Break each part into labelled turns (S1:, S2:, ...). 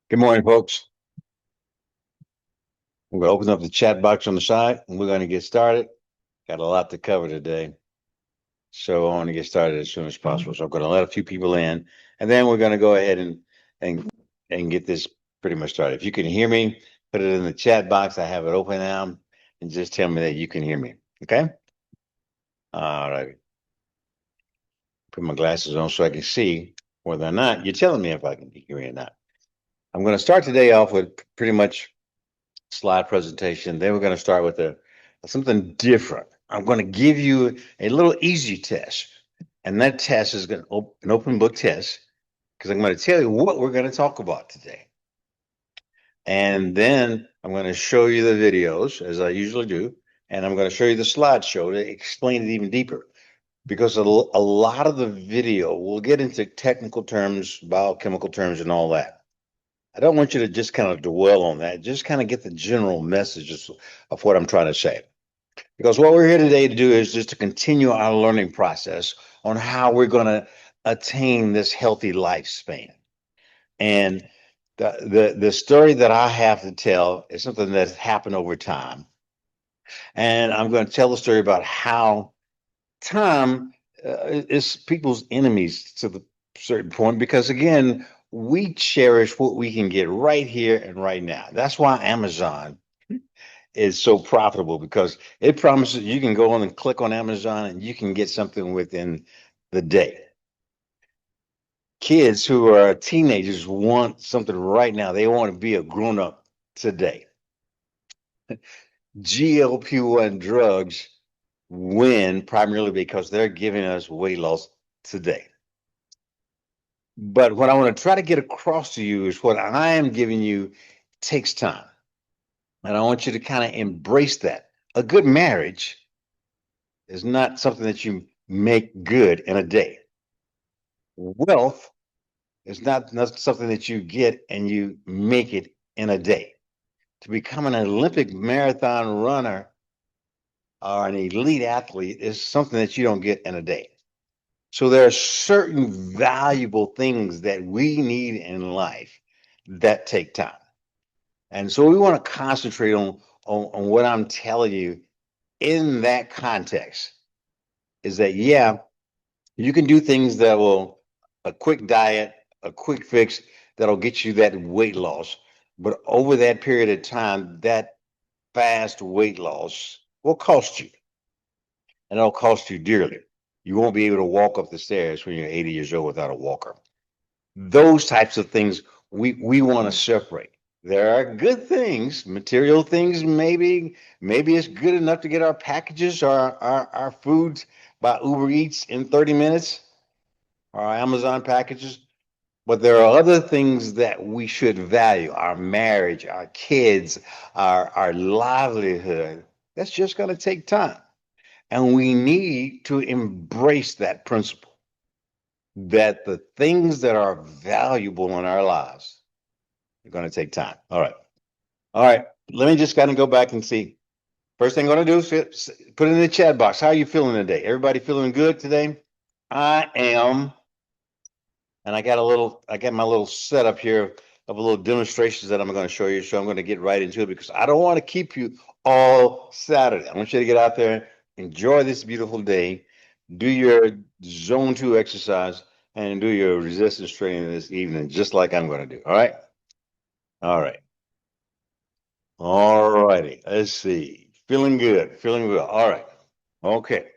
S1: Good morning, folks. We're going to open up the chat box on the side and we're going to get started. Got a lot to cover today. So I want to get started as soon as possible. So I'm going to let a few people in and then we're going to go ahead and and get this pretty much started. If you can hear me, put it in the chat box. I have it open now and just tell me that you can hear me. Okay? All right. Put my glasses on so I can see whether or not you're telling me if I can hear you or not. I'm going to start today off with pretty much slide presentation. Then we're going to start with something different. I'm going to give you a little easy test, and that test is an open book test because I'm going to tell you what we're going to talk about today. And then I'm going to show you the videos as I usually do, and I'm going to show you the slideshow to explain it even deeper. Because a lot of the video will get into technical terms, biochemical terms, and all that. I don't want you to just kind of dwell on that. Just kind of get the general messages of what I'm trying to say. Because what we're here today to do is just to continue our learning process on how we're going to attain this healthy lifespan. And the story that I have to tell is something that's happened over time. And I'm going to tell the story about how time is people's enemies to the certain point because again we cherish what we can get right here and right now. That's why Amazon is so profitable because it promises you can go on and click on Amazon and you can get something within the day. Kids who are teenagers want something right now. They want to be a grown up today. GLP-1 drugs win primarily because they're giving us weight loss today. But what I want to try to get across to you is what I am giving you takes time. And I want you to kind of embrace that. A good marriage is not something that you make good in a day. Wealth is not something that you get and you make it in a day. To become an Olympic marathon runner or an elite athlete is something that you don't get in a day. So there are certain valuable things that we need in life that take time. And so we want to concentrate on what I'm telling you in that context is that, yeah, you can do things that will, a quick diet, a quick fix that'll get you that weight loss. But over that period of time, that fast weight loss will cost you and it'll cost you dearly. You won't be able to walk up the stairs when you're 80 years old without a walker. Those types of things we want to separate. There are good things, material things, maybe it's good enough to get our packages or our foods by Uber Eats in 30 minutes, or our Amazon packages. But there are other things that we should value, our marriage, our kids, our livelihood. That's just going to take time. And we need to embrace that principle that the things that are valuable in our lives are going to take time. All right. All right. Let me just kind of go back and see. First thing I'm going to do is put it in the chat box. How are you feeling today? Everybody feeling good today? I am. And I got my little setup here of a little demonstrations that I'm going to show you. So I'm going to get right into it because I don't want to keep you all Saturday. I want you to get out there, enjoy this beautiful day, do your zone 2 exercise, and do your resistance training this evening, just like I'm going to do. All right. All right. All righty. Let's see. Feeling good. Feeling good. All right. Okay.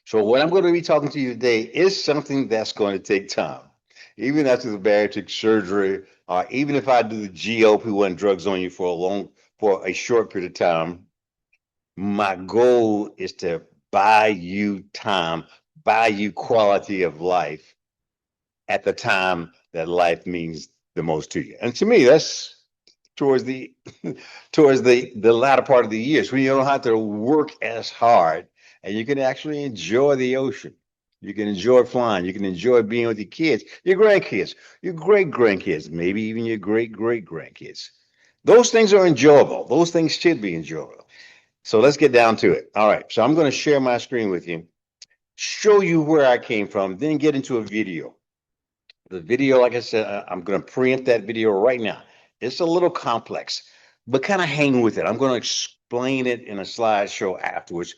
S1: So what I'm going to be talking to you today is something that's going to take time. Even after the bariatric surgery, or even if I do the GLP-1 drugs on you for a short period of time, my goal is to buy you time, buy you quality of life at the time that life means the most to you. And to me, that's towards the towards the latter part of the years when you don't have to work as hard and you can actually enjoy the ocean. You can enjoy flying. You can enjoy being with your kids, your grandkids, your great grandkids, maybe even your great great grandkids. Those things are enjoyable. Those things should be enjoyable. So let's get down to it. All right. So I'm going to share my screen with you, show you where I came from, then get into a video. The video, like I said, I'm going to preempt that video right now. It's a little complex, but kind of hang with it. I'm going to explain it in a slideshow afterwards,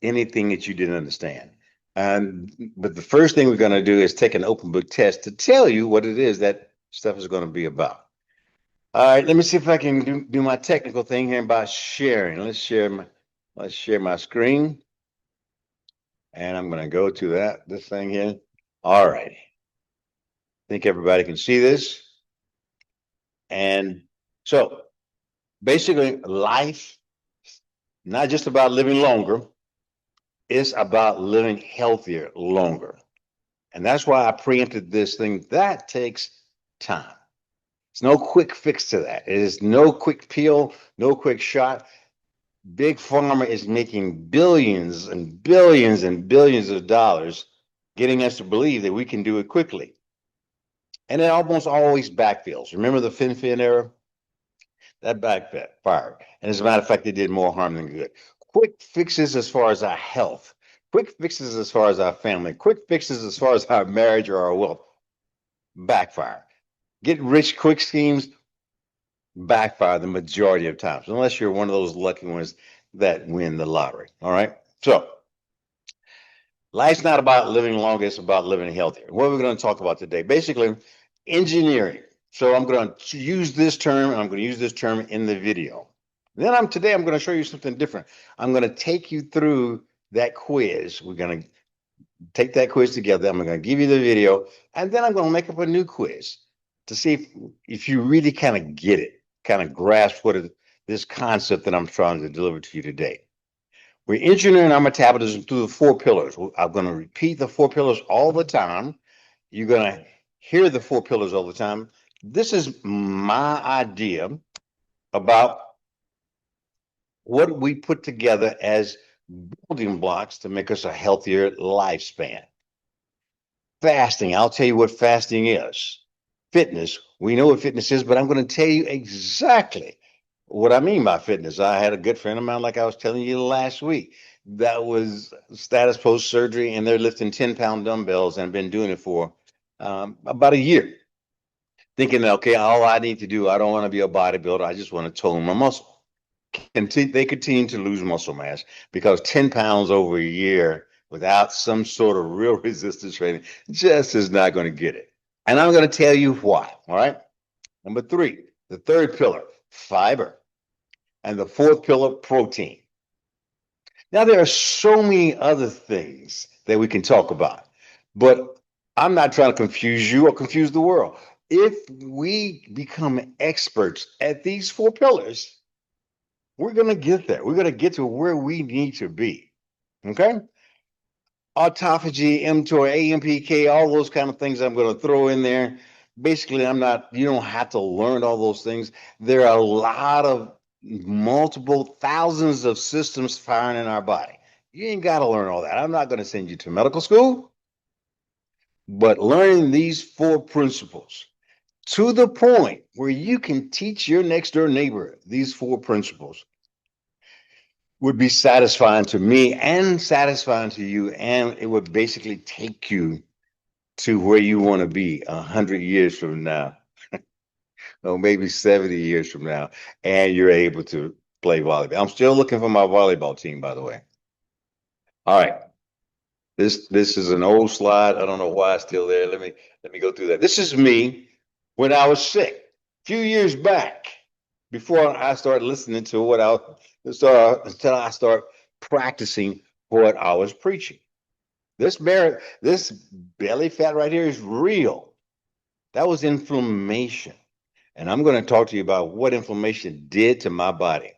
S1: anything that you didn't understand. But the first thing we're going to do is take an open book test to tell you what it is that stuff is going to be about. All right, let me see if I can do my technical thing here by sharing. Let's share my screen. And I'm going to go to this thing here. All right. I think everybody can see this. And so basically, life, not just about living longer, it's about living healthier longer. And that's why I preempted this thing. That takes time. There's no quick fix to that. It is no quick pill, no quick shot. Big Pharma is making billions and billions and billions of dollars, getting us to believe that we can do it quickly. And it almost always backfills. Remember the FinFin era? That backfired. And as a matter of fact, it did more harm than good. Quick fixes as far as our health, quick fixes as far as our family, quick fixes as far as our marriage or our wealth, backfire. Get rich quick schemes, backfire the majority of times, unless you're one of those lucky ones that win the lottery. All right. So life's not about living longer, it's about living healthier. What are we going to talk about today? Basically, engineering. So I'm going to use this term, and I'm going to use this term in the video. Today I'm going to show you something different. I'm going to take you through that quiz. We're going to take that quiz together. I'm going to give you the video, and then I'm going to make up a new quiz to see if you really kind of get it, kind of grasp this concept that I'm trying to deliver to you today. We're engineering our metabolism through the 4 pillars. I'm going to repeat the 4 pillars all the time. You're going to hear the 4 pillars all the time. This is my idea about what we put together as building blocks to make us a healthier lifespan. Fasting, I'll tell you what fasting is. Fitness, we know what fitness is, but I'm going to tell you exactly what I mean by fitness. I had a good friend of mine, like I was telling you last week, that was status post surgery, and they're lifting 10-pound dumbbells and been doing it for about a year. Thinking, okay, all I need to do, I don't want to be a bodybuilder, I just want to tone my muscle. They continue to lose muscle mass because 10 pounds over a year without some sort of real resistance training just is not going to get it. And I'm going to tell you why. All right. Number 3, the third pillar, fiber. And the 4th pillar, protein. Now, there are so many other things that we can talk about, but I'm not trying to confuse you or confuse the world. If we become experts at these 4 pillars, we're going to get there. We're going to get to where we need to be. Okay? Autophagy, mTOR, AMPK, all those kind of things I'm going to throw in there. Basically, you don't have to learn all those things. There are a lot of multiple thousands of systems firing in our body. You ain't got to learn all that. I'm not going to send you to medical school, but learning these 4 principles to the point where you can teach your next door neighbor these 4 principles would be satisfying to me and satisfying to you, and it would basically take you to where you want to be 100 years from now, or maybe 70 years from now, and you're able to play volleyball. I'm still looking for my volleyball team, by the way. All right. This is an old slide. I don't know why it's still there. Let me go through that. This is me when I was sick a few years back, before I started listening to until I start practicing what I was preaching. This belly fat right here is real. That was inflammation. And I'm going to talk to you about what inflammation did to my body.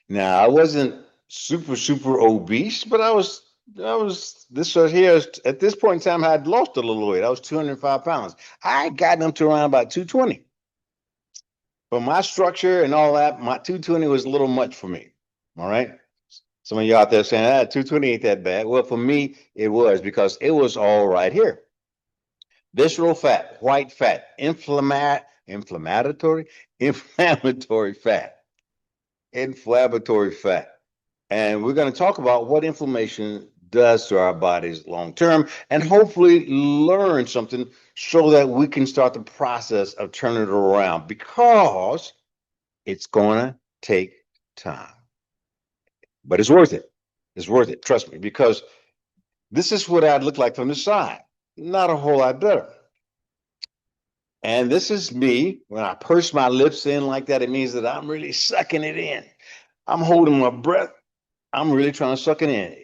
S1: Now, I wasn't super obese, but I was this right here at this point in time, I had lost a little weight. I was 205 pounds. I had gotten up to around about 220. But my structure and all that, my 220 was a little much for me. All right. Some of you out there saying, 220 ain't that bad. Well, for me, it was, because it was all right here. Visceral fat, white fat, inflammatory fat. And we're going to talk about what inflammation does to our bodies long term, and hopefully learn something so that we can start the process of turning it around, because it's going to take time. But it's worth it. It's worth it. Trust me, because this is what I'd look like from the side. Not a whole lot better. And this is me. When I purse my lips in like that, it means that I'm really sucking it in. I'm holding my breath. I'm really trying to suck it in.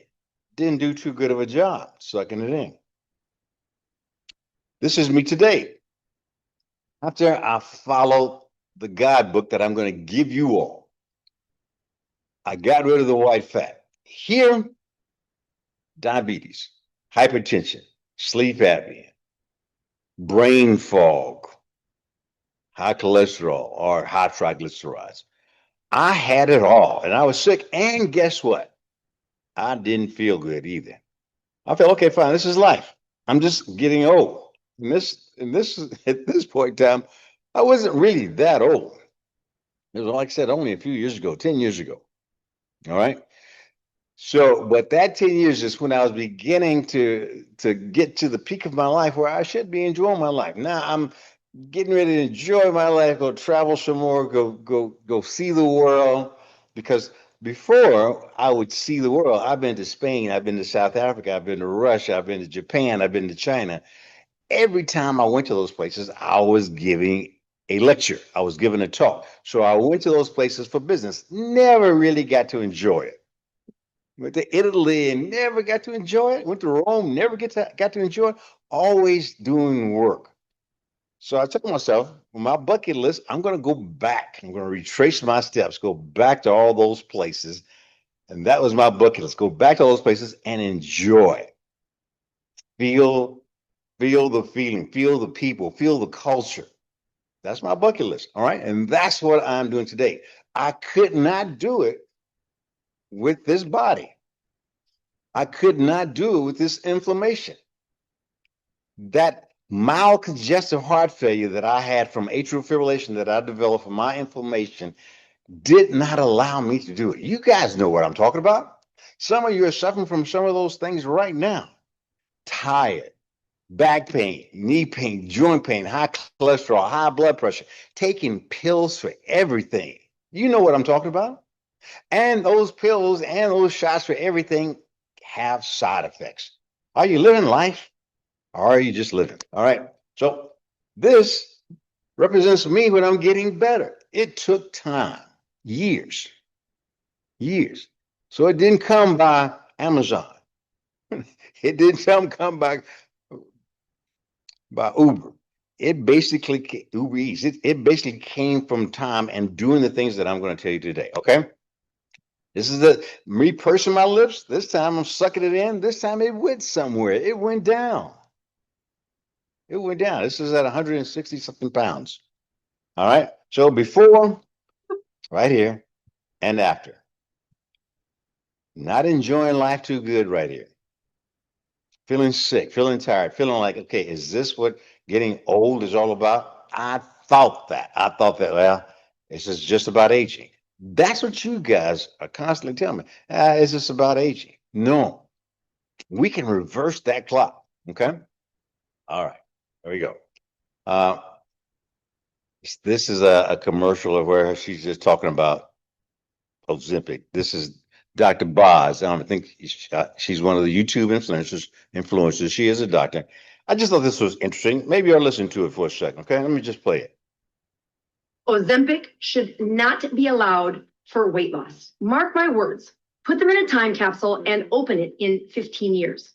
S1: Didn't do too good of a job sucking it in. This is me today. After I followed the guidebook that I'm going to give you all, I got rid of the white fat. Here, diabetes, hypertension, sleep apnea, brain fog, high cholesterol, or high triglycerides. I had it all, and I was sick. And guess what? I didn't feel good either. I felt, okay, fine. This is life. I'm just getting old. And this at this point in time, I wasn't really that old. It was, like I said, only a few years ago, 10 years ago. All right. So, but that 10 years is when I was beginning to get to the peak of my life where I should be enjoying my life. Now I'm getting ready to enjoy my life, go travel some more, go see the world. Because before I would see the world, I've been to Spain, I've been to South Africa, I've been to Russia, I've been to Japan, I've been to China. Every time I went to those places, I was giving a lecture, I was giving a talk. So I went to those places for business, never really got to enjoy it. Went to Italy and never got to enjoy it. Went to Rome, never got to enjoy it. Always doing work. So I took myself, on my bucket list, I'm going to go back. I'm going to retrace my steps, go back to all those places. And that was my bucket list. Go back to all those places and enjoy. Feel the feeling, feel the people, feel the culture. That's my bucket list. All right. And that's what I'm doing today. I could not do it with this body. I could not do it with this inflammation. That mild congestive heart failure that I had from atrial fibrillation that I developed from my inflammation did not allow me to do it. You guys know what I'm talking about. Some of you are suffering from some of those things right now. Tired, back pain, knee pain, joint pain, high cholesterol, high blood pressure, taking pills for everything. You know what I'm talking about. And those pills and those shots for everything have side effects. Are you living life? Or are you just living? All right. So this represents me when I'm getting better. It took time, years. So it didn't come by Amazon. It didn't come by Uber. It basically, Uber Eats, it basically came from time and doing the things that I'm going to tell you today. Okay. This is me pursing my lips. This time I'm sucking it in. This time it went somewhere. It went down. It went down. This is at 160 something pounds. All right. So before, right here, and after. Not enjoying life too good right here. Feeling sick, feeling tired, feeling like, okay, is this what getting old is all about? I thought that. Well, this is just about aging. That's what you guys are constantly telling me. Is this about aging? No. We can reverse that clock. Okay. All right. There we go. This is a commercial of where she's just talking about Ozempic. This is Dr. Boz. I think she's one of the YouTube influencers. She is a doctor. I just thought this was interesting. Maybe I'll listen to it for a second. Okay, let me just play it.
S2: Ozempic should not be allowed for weight loss. Mark my words. Put them in a time capsule and open it in 15 years.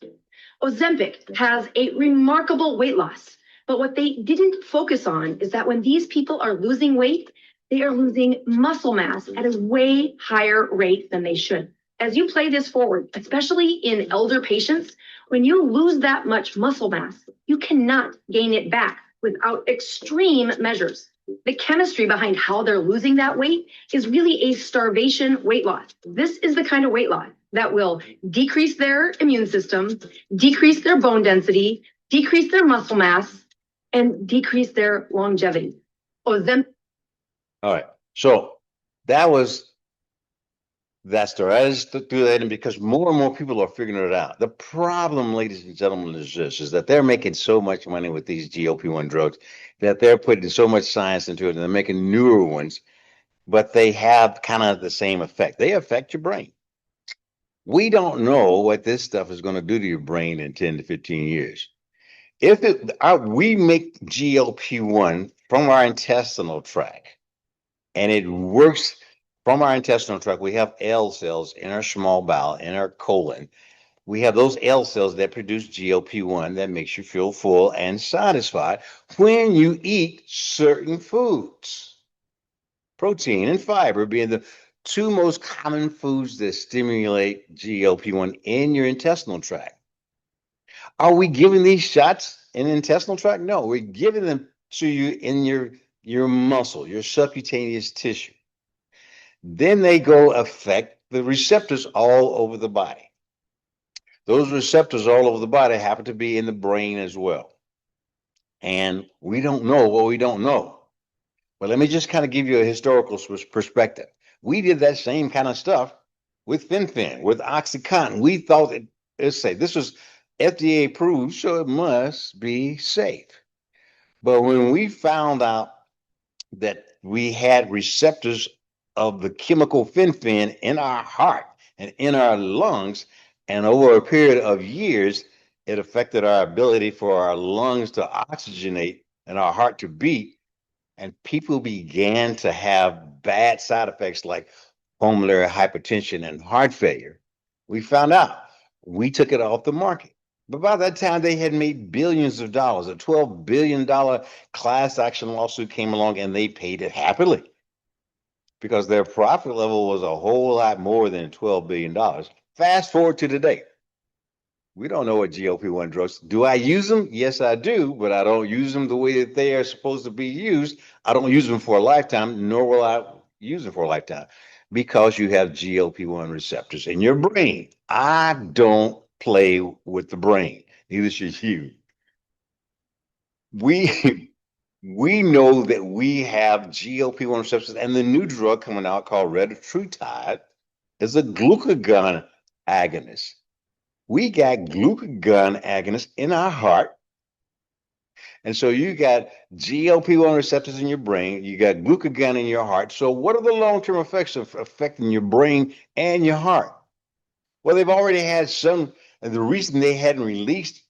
S2: Ozempic has a remarkable weight loss, but what they didn't focus on is that when these people are losing weight, they are losing muscle mass at a way higher rate than they should. As you play this forward, especially in elder patients, when you lose that much muscle mass, you cannot gain it back without extreme measures. The chemistry behind how they're losing that weight is really a starvation weight loss. This is the kind of weight loss that will decrease their immune system, decrease their bone density, decrease their muscle mass, and decrease their longevity.
S1: All right. So that was That's the right to do that, and because more and more people are figuring it out. The problem, ladies and gentlemen, is this: is that they're making so much money with these GLP-1 drugs that they're putting so much science into it, and they're making newer ones, but they have kind of the same effect. They affect your brain. We don't know what this stuff is going to do to your brain in 10 to 15 years. We make GLP-1 from our intestinal tract, and it works from our intestinal tract. We have L cells in our small bowel, in our colon. We have those L cells that produce GLP-1 that makes you feel full and satisfied when you eat certain foods. Protein and fiber being the two most common foods that stimulate GLP-1 in your intestinal tract. Are we giving these shots in the intestinal tract? No, we're giving them to you in your muscle, your subcutaneous tissue. Then they go affect the receptors all over the body. Those receptors all over the body happen to be in the brain as well. And we don't know what we don't know. But let me just kind of give you a historical perspective. We did that same kind of stuff with fen-phen, with OxyContin. We thought let's say this was FDA approved, so it must be safe. But when we found out that we had receptors of the chemical fen-phen in our heart and in our lungs, and over a period of years, it affected our ability for our lungs to oxygenate and our heart to beat. And people began to have bad side effects like pulmonary hypertension and heart failure. We found out, we took it off the market. But by that time, they had made billions of dollars. A $12 billion class action lawsuit came along, and they paid it happily because their profit level was a whole lot more than $12 billion. Fast forward to today. We don't know what GLP-1 drugs. Do I use them? Yes, I do, but I don't use them the way that they are supposed to be used. I don't use them for a lifetime, nor will I use them for a lifetime, because you have GLP-1 receptors in your brain. I don't play with the brain. Neither should you. We we know that we have GLP-1 receptors, and the new drug coming out called retatrutide is a glucagon agonist. We got glucagon agonists in our heart. And so you got GLP-1 receptors in your brain, you got glucagon in your heart. So what are the long-term effects of affecting your brain and your heart? Well, they've already had some, and the reason they hadn't released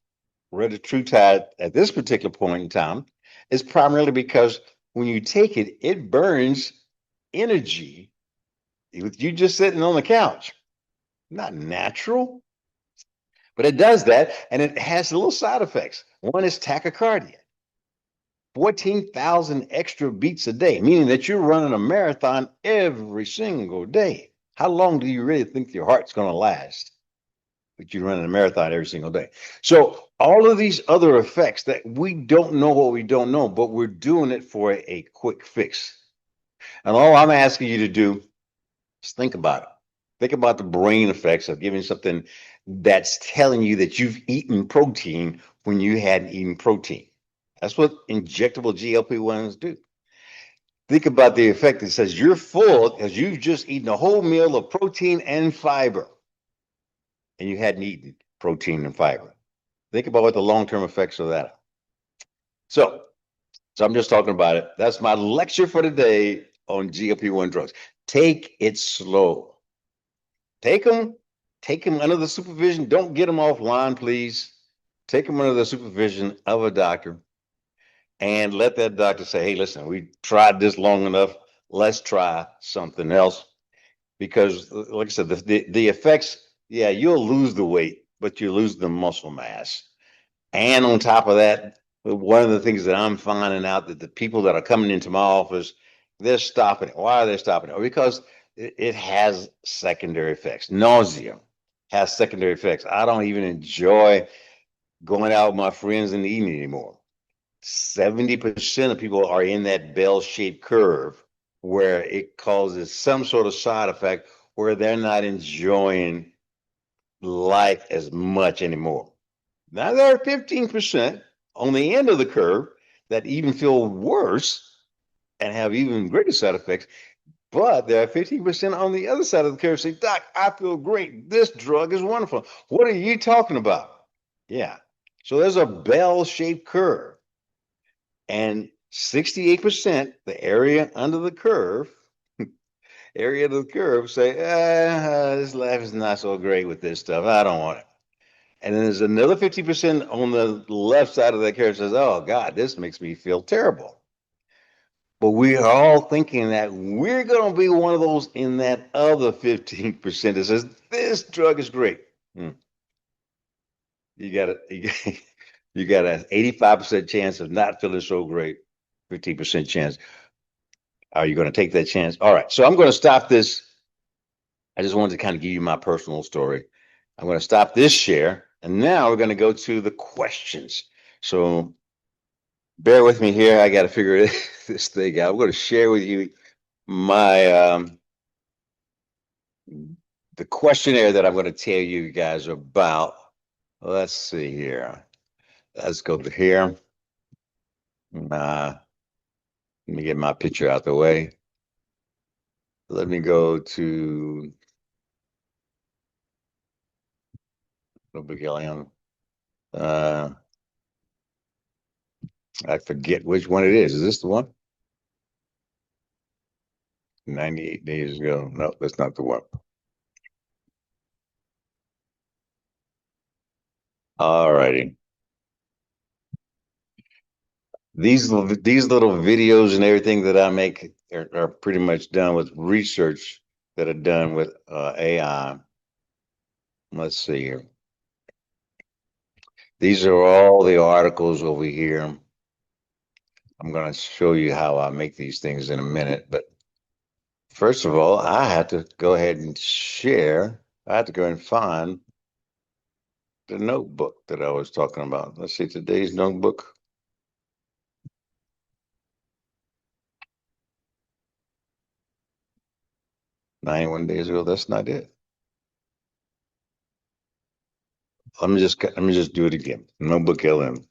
S1: retatrutide at this particular point in time is primarily because when you take it, it burns energy with you just sitting on the couch. Not natural. But it does that, and it has little side effects. One is tachycardia, 14,000 extra beats a day, meaning that you're running a marathon every single day. How long do you really think your heart's going to last? But you're running a marathon every single day. So all of these other effects that we don't know what we don't know, but we're doing it for a quick fix. And all I'm asking you to do is think about it. Think about the brain effects of giving something that's telling you that you've eaten protein when you hadn't eaten protein. That's what injectable GLP-1s do. Think about the effect that says you're full because you've just eaten a whole meal of protein and fiber, and you hadn't eaten protein and fiber. Think about what the long-term effects of that are. So I'm just talking about it. That's my lecture for today on GLP-1 drugs. Take it slow. Take them under the supervision. Don't get them offline, please. Take them under the supervision of a doctor and let that doctor say, hey, listen, we tried this long enough. Let's try something else. Because like I said, the effects, yeah, you'll lose the weight, but you lose the muscle mass. And on top of that, one of the things that I'm finding out that the people that are coming into my office, they're stopping it. Why are they stopping it? Because it has secondary effects. Nausea has secondary effects. I don't even enjoy going out with my friends in the evening anymore. 70% of people are in that bell-shaped curve where it causes some sort of side effect where they're not enjoying life as much anymore. Now there are 15% on the end of the curve that even feel worse and have even greater side effects. But there are 15% on the other side of the curve say, Doc, I feel great. This drug is wonderful. What are you talking about? Yeah. So there's a bell-shaped curve. And 68%, the area under the curve, area of the curve say, this life is not so great with this stuff. I don't want it. And then there's another 50% on the left side of that curve says, oh God, this makes me feel terrible. But we are all thinking that we're going to be one of those in that other 15% that says, this drug is great. You got a, you got an 85% chance of not feeling so great, 15% chance. Are you going to take that chance? All right. So I'm going to stop this. I just wanted to kind of give you my personal story. I'm going to stop this share. And now we're going to go to the questions. So bear with me here. I got to figure this thing out. I'm going to share with you my the questionnaire that I'm going to tell you guys about. Let's see here. Let's go to here. Let me get my picture out the way. Let me go to no big alien. I forget which one it is. Is this the one? 98 days ago. No, that's not the one. All righty. These little videos and everything that I make are pretty much done with research that are done with AI. Let's see here. These are all the articles over here. I'm going to show you how I make these things in a minute. But first of all, I have to go ahead and share. I have to go and find the notebook that I was talking about. Let's see, today's notebook. "91 days ago." That's not it. Let me just do it again. Notebook LM.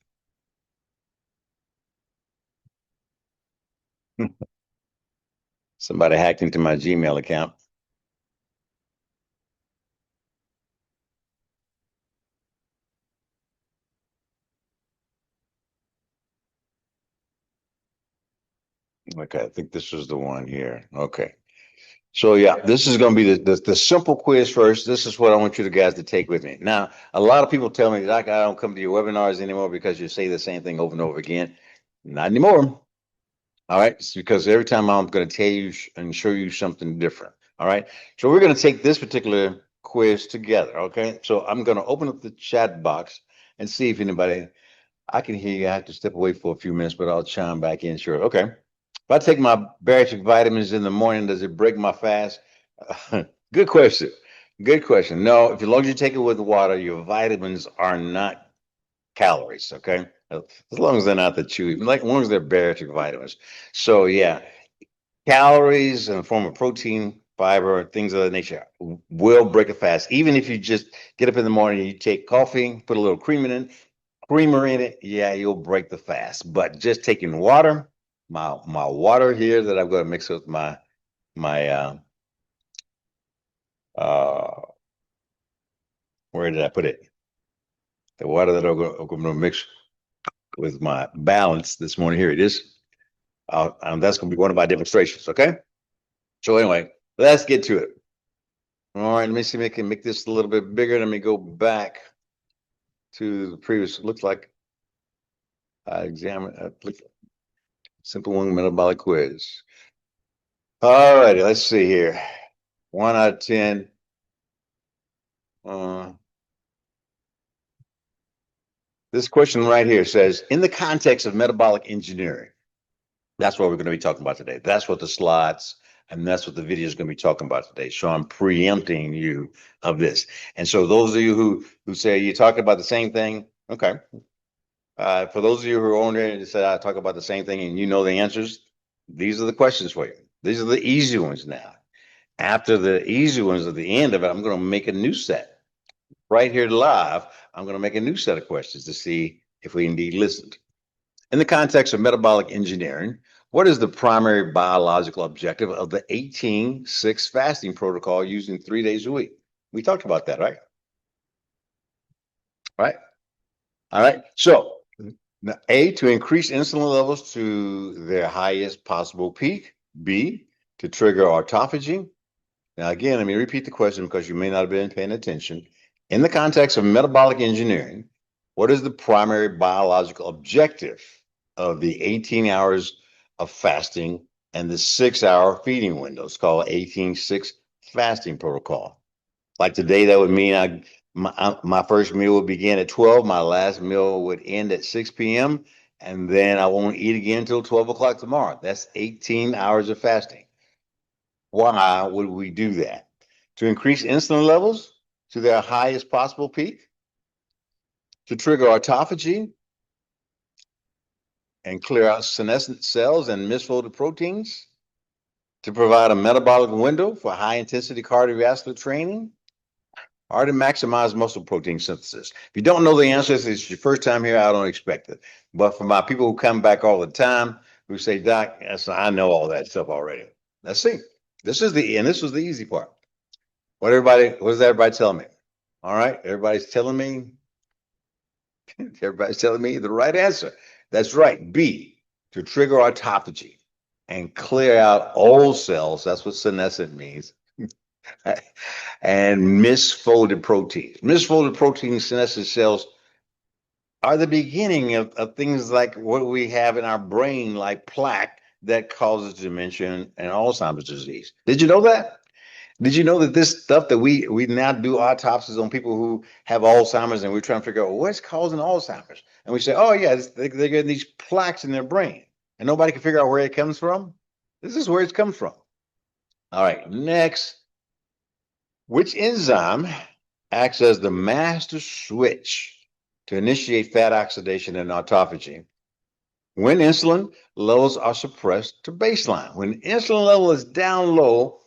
S1: Somebody hacked into my Gmail account. Okay, I think this was the one here. Okay. So yeah, this is going to be the simple quiz first. This is what I want you guys to take with me. Now, a lot of people tell me, like, I don't come to your webinars anymore because you say the same thing over and over again. Not anymore. All right. It's because every time I'm going to tell you and show you something different. All right. So we're going to take this particular quiz together. Okay. So I'm going to open up the chat box and see if anybody, I can hear you. I have to step away for a few minutes, but I'll chime back in. Sure. Okay. If I take my bariatric vitamins in the morning, does it break my fast? Good question. Good question. No, if as long as you take it with water, your vitamins are not calories. Okay, as long as they're not the chewy, like as long as they're bariatric vitamins. So yeah, calories in the form of protein, fiber, things of that nature will break a fast. Even if you just get up in the morning, you take coffee, put a little creamer in it. Yeah, you'll break the fast. But just taking water, my water here that I'm going to mix with my uh where did I put it? The water that I'm going to mix with my balance this morning. Here it is. That's going to be one of my demonstrations. Okay. So anyway, let's get to it. All right. Let me see if I can make this a little bit bigger. Let me go back to the previous. Looks like I examined simple one metabolic quiz. All righty. Let's see here. 1 out of 10. This question right here says, in the context of metabolic engineering, that's what we're going to be talking about today. That's what the slides and that's what the video is going to be talking about today. So I'm preempting you of this. And so those of you who say you're talking about the same thing, okay. For those of you who are on there and say I talk about the same thing and you know the answers, these are the questions for you. These are the easy ones now. After the easy ones at the end of it, I'm going to make a new set. Right here live, I'm going to make a new set of questions to see if we indeed listened. In the context of metabolic engineering, What is the primary biological objective of the 18-6 fasting protocol using 3 days a week? We talked about that, right? Right. All right. So, A, to increase insulin levels to their highest possible peak. B, to trigger autophagy. Now, again, let me repeat the question because you may not have been paying attention. In the context of metabolic engineering, what is the primary biological objective of the 18 hours of fasting and the 6-hour feeding windows called 18-6 fasting protocol? Like today, that would mean my first meal would begin at 12, my last meal would end at 6 p.m., and then I won't eat again until 12 o'clock tomorrow. That's 18 hours of fasting. Why would we do that? To increase insulin levels to their highest possible peak, to trigger autophagy and clear out senescent cells and misfolded proteins, to provide a metabolic window for high intensity cardiovascular training, or to maximize muscle protein synthesis. If you don't know the answers, it's your first time here, I don't expect it. But for my people who come back all the time, who say, Doc, yes, I know all that stuff already. Let's see. This was the easy part. What does everybody tell me? All right, everybody's telling me the right answer. That's right. B, to trigger autophagy and clear out old cells. That's what senescent means. And misfolded proteins. Misfolded proteins, senescent cells are the beginning of things like what we have in our brain, like plaque that causes dementia and Alzheimer's disease. Did you know that? Did you know that this stuff that we now do autopsies on people who have Alzheimer's, and we're trying to figure out what's causing Alzheimer's? And we say, oh, yeah, they're getting these plaques in their brain, and nobody can figure out where it comes from. This is where it comes from. All right, next. Which enzyme acts as the master switch to initiate fat oxidation and autophagy when insulin levels are suppressed to baseline? When insulin level is down low,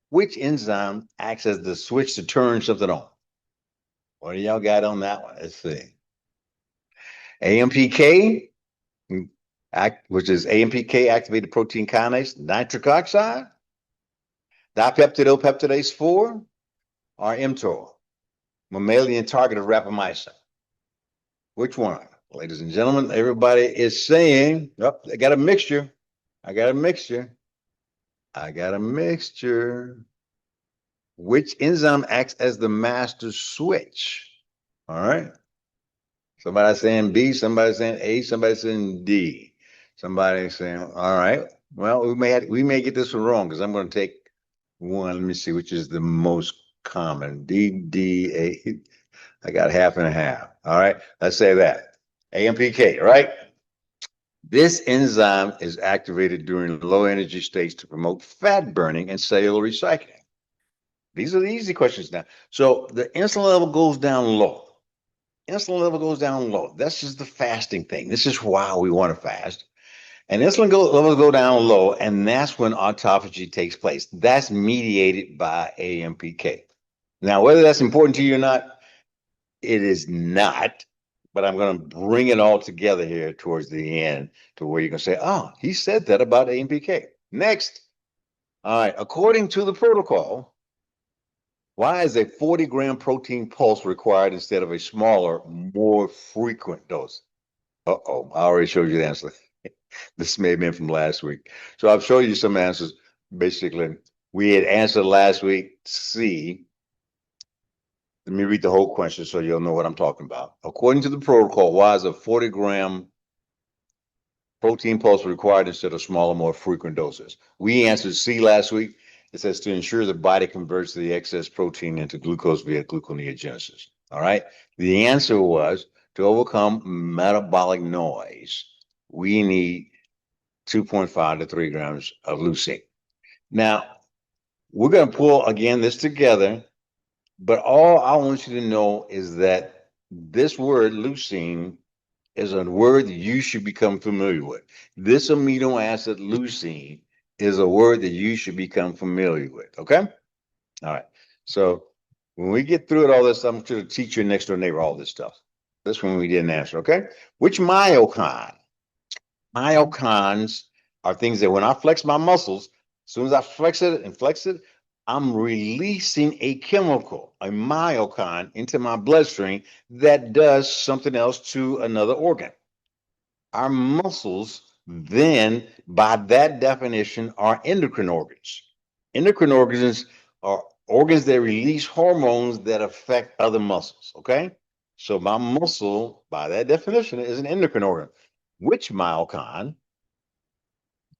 S1: which enzyme acts as the switch to turn something on? What do y'all got on that one? Let's see. AMPK, which is AMPK activated protein kinase, nitric oxide, dipeptidopeptidase 4, or mTOR, mammalian target of rapamycin. Which one? Ladies and gentlemen, everybody is saying, oh, I got a mixture. I got a mixture. I got a mixture. Which enzyme acts as the master switch? All right. Somebody saying B, somebody saying A, somebody saying D. Somebody saying, all right. Well, we may get this one wrong because I'm going to take one. Let me see which is the most common. D, A. I got half and a half. All right. Let's say that. AMPK, right? This enzyme is activated during low energy states to promote fat burning and cellular recycling. These are the easy questions now. So the insulin level goes down low. Insulin level goes down low. That's just the fasting thing. This is why we want to fast. And insulin levels go down low, and that's when autophagy takes place. That's mediated by AMPK. Now, whether that's important to you or not, it is not. But I'm going to bring it all together here towards the end to where you can say, oh, he said that about AMPK. Next. All right. According to the protocol, why is a 40-gram protein pulse required instead of a smaller, more frequent dose? Uh-oh, I already showed you the answer. This may have been from last week. So I've showed you some answers. Basically, we had answered last week C. Let me read the whole question so you'll know what I'm talking about. According to the protocol, why is a 40-gram protein pulse required instead of smaller, more frequent doses? We answered C last week. It says to ensure the body converts the excess protein into glucose via gluconeogenesis. All right. The answer was to overcome metabolic noise, we need 2.5 to 3 grams of leucine. Now, we're going to pull again this together, but all I want you to know is that this word leucine is a word that you should become familiar with. This amino acid leucine is a word that you should become familiar with. Okay? All right. So when we get through it, all this, I'm going to teach your next door neighbor all this stuff. This one we didn't answer. Okay? Which myokine? Myokines are things that when I flex my muscles, as soon as I flex it and flex it, I'm releasing a chemical, a myokine, into my bloodstream that does something else to another organ. Our muscles, then, by that definition, are endocrine organs. Endocrine organs are organs that release hormones that affect other muscles. Okay. So my muscle, by that definition, is an endocrine organ. Which myokine,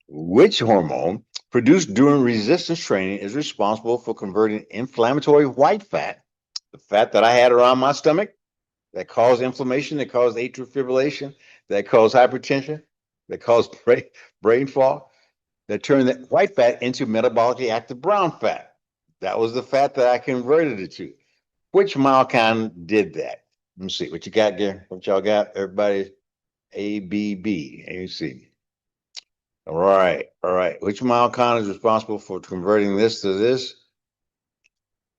S1: which hormone produced during resistance training is responsible for converting inflammatory white fat, the fat that I had around my stomach, that cause inflammation, that cause atrial fibrillation, that cause hypertension, that cause brain fog, that turn that white fat into metabolically active brown fat. That was the fat that I converted it to. Which myokine did that? Let me see what you got there. What y'all got? Everybody, A, B, B. A, C. All right, all right. Which myokine is responsible for converting this to this?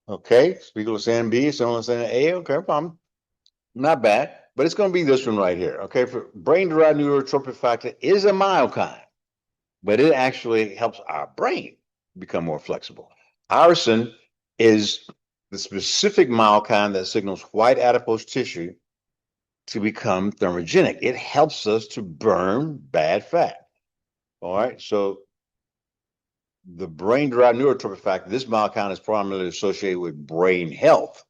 S1: Okay, people are saying B, someone is saying A. Okay, problem. Not bad, but it's going to be this one right here. Okay, for brain-derived neurotrophic factor is a myokine, but it actually helps our brain become more flexible. Irisin is the specific myokine that signals white adipose tissue to become thermogenic. It helps us to burn bad fat. All right, so the brain-derived neurotrophic factor, this myokine is primarily associated with brain health,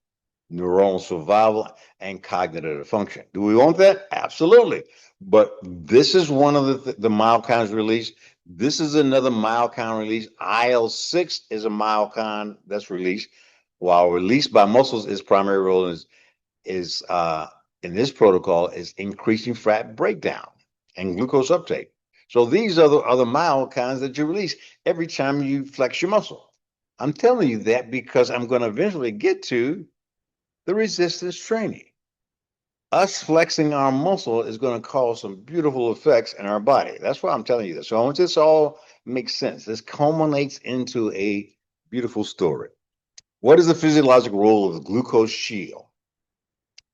S1: neuronal survival, and cognitive function. Do we want that? Absolutely. But this is one of the myokines released. This is another myokine release. IL-6 is a myokine that's released, while released by muscles, its primary role is in this protocol is increasing fat breakdown and glucose uptake. So these are the other myokines that you release every time you flex your muscle. I'm telling you that because I'm going to eventually get to the resistance training. Us flexing our muscle is going to cause some beautiful effects in our body. That's why I'm telling you this. So I want this all makes sense. This culminates into a beautiful story. What is the physiological role of the glucose shield?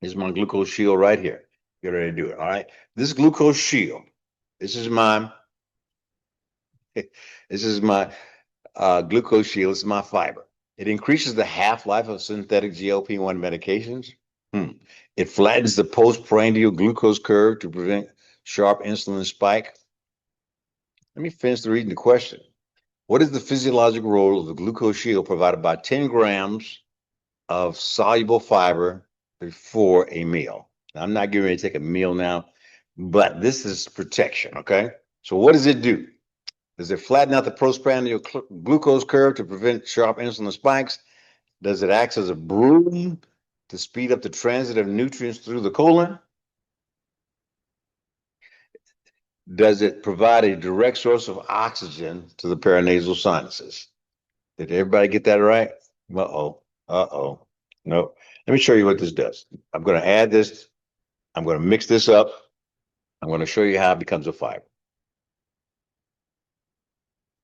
S1: Here's my glucose shield right here. Get ready to do it. All right. This glucose shield. This is my. This is my glucose shield. This is my fiber. It increases the half-life of synthetic GLP-1 medications. It flattens the postprandial glucose curve to prevent sharp insulin spike. Let me finish reading the question. What is the physiological role of the glucose shield provided by 10 grams of soluble fiber before a meal? Now, I'm not getting ready to take a meal now, but this is protection, okay? So what does it do? Does it flatten out the postprandial glucose curve to prevent sharp insulin spikes? Does it act as a broom to speed up the transit of nutrients through the colon? Does it provide a direct source of oxygen to the paranasal sinuses? Did everybody get that right? Uh-oh. Uh-oh. No. Let me show you what this does. I'm going to add this. I'm going to mix this up. I'm going to show you how it becomes a fiber.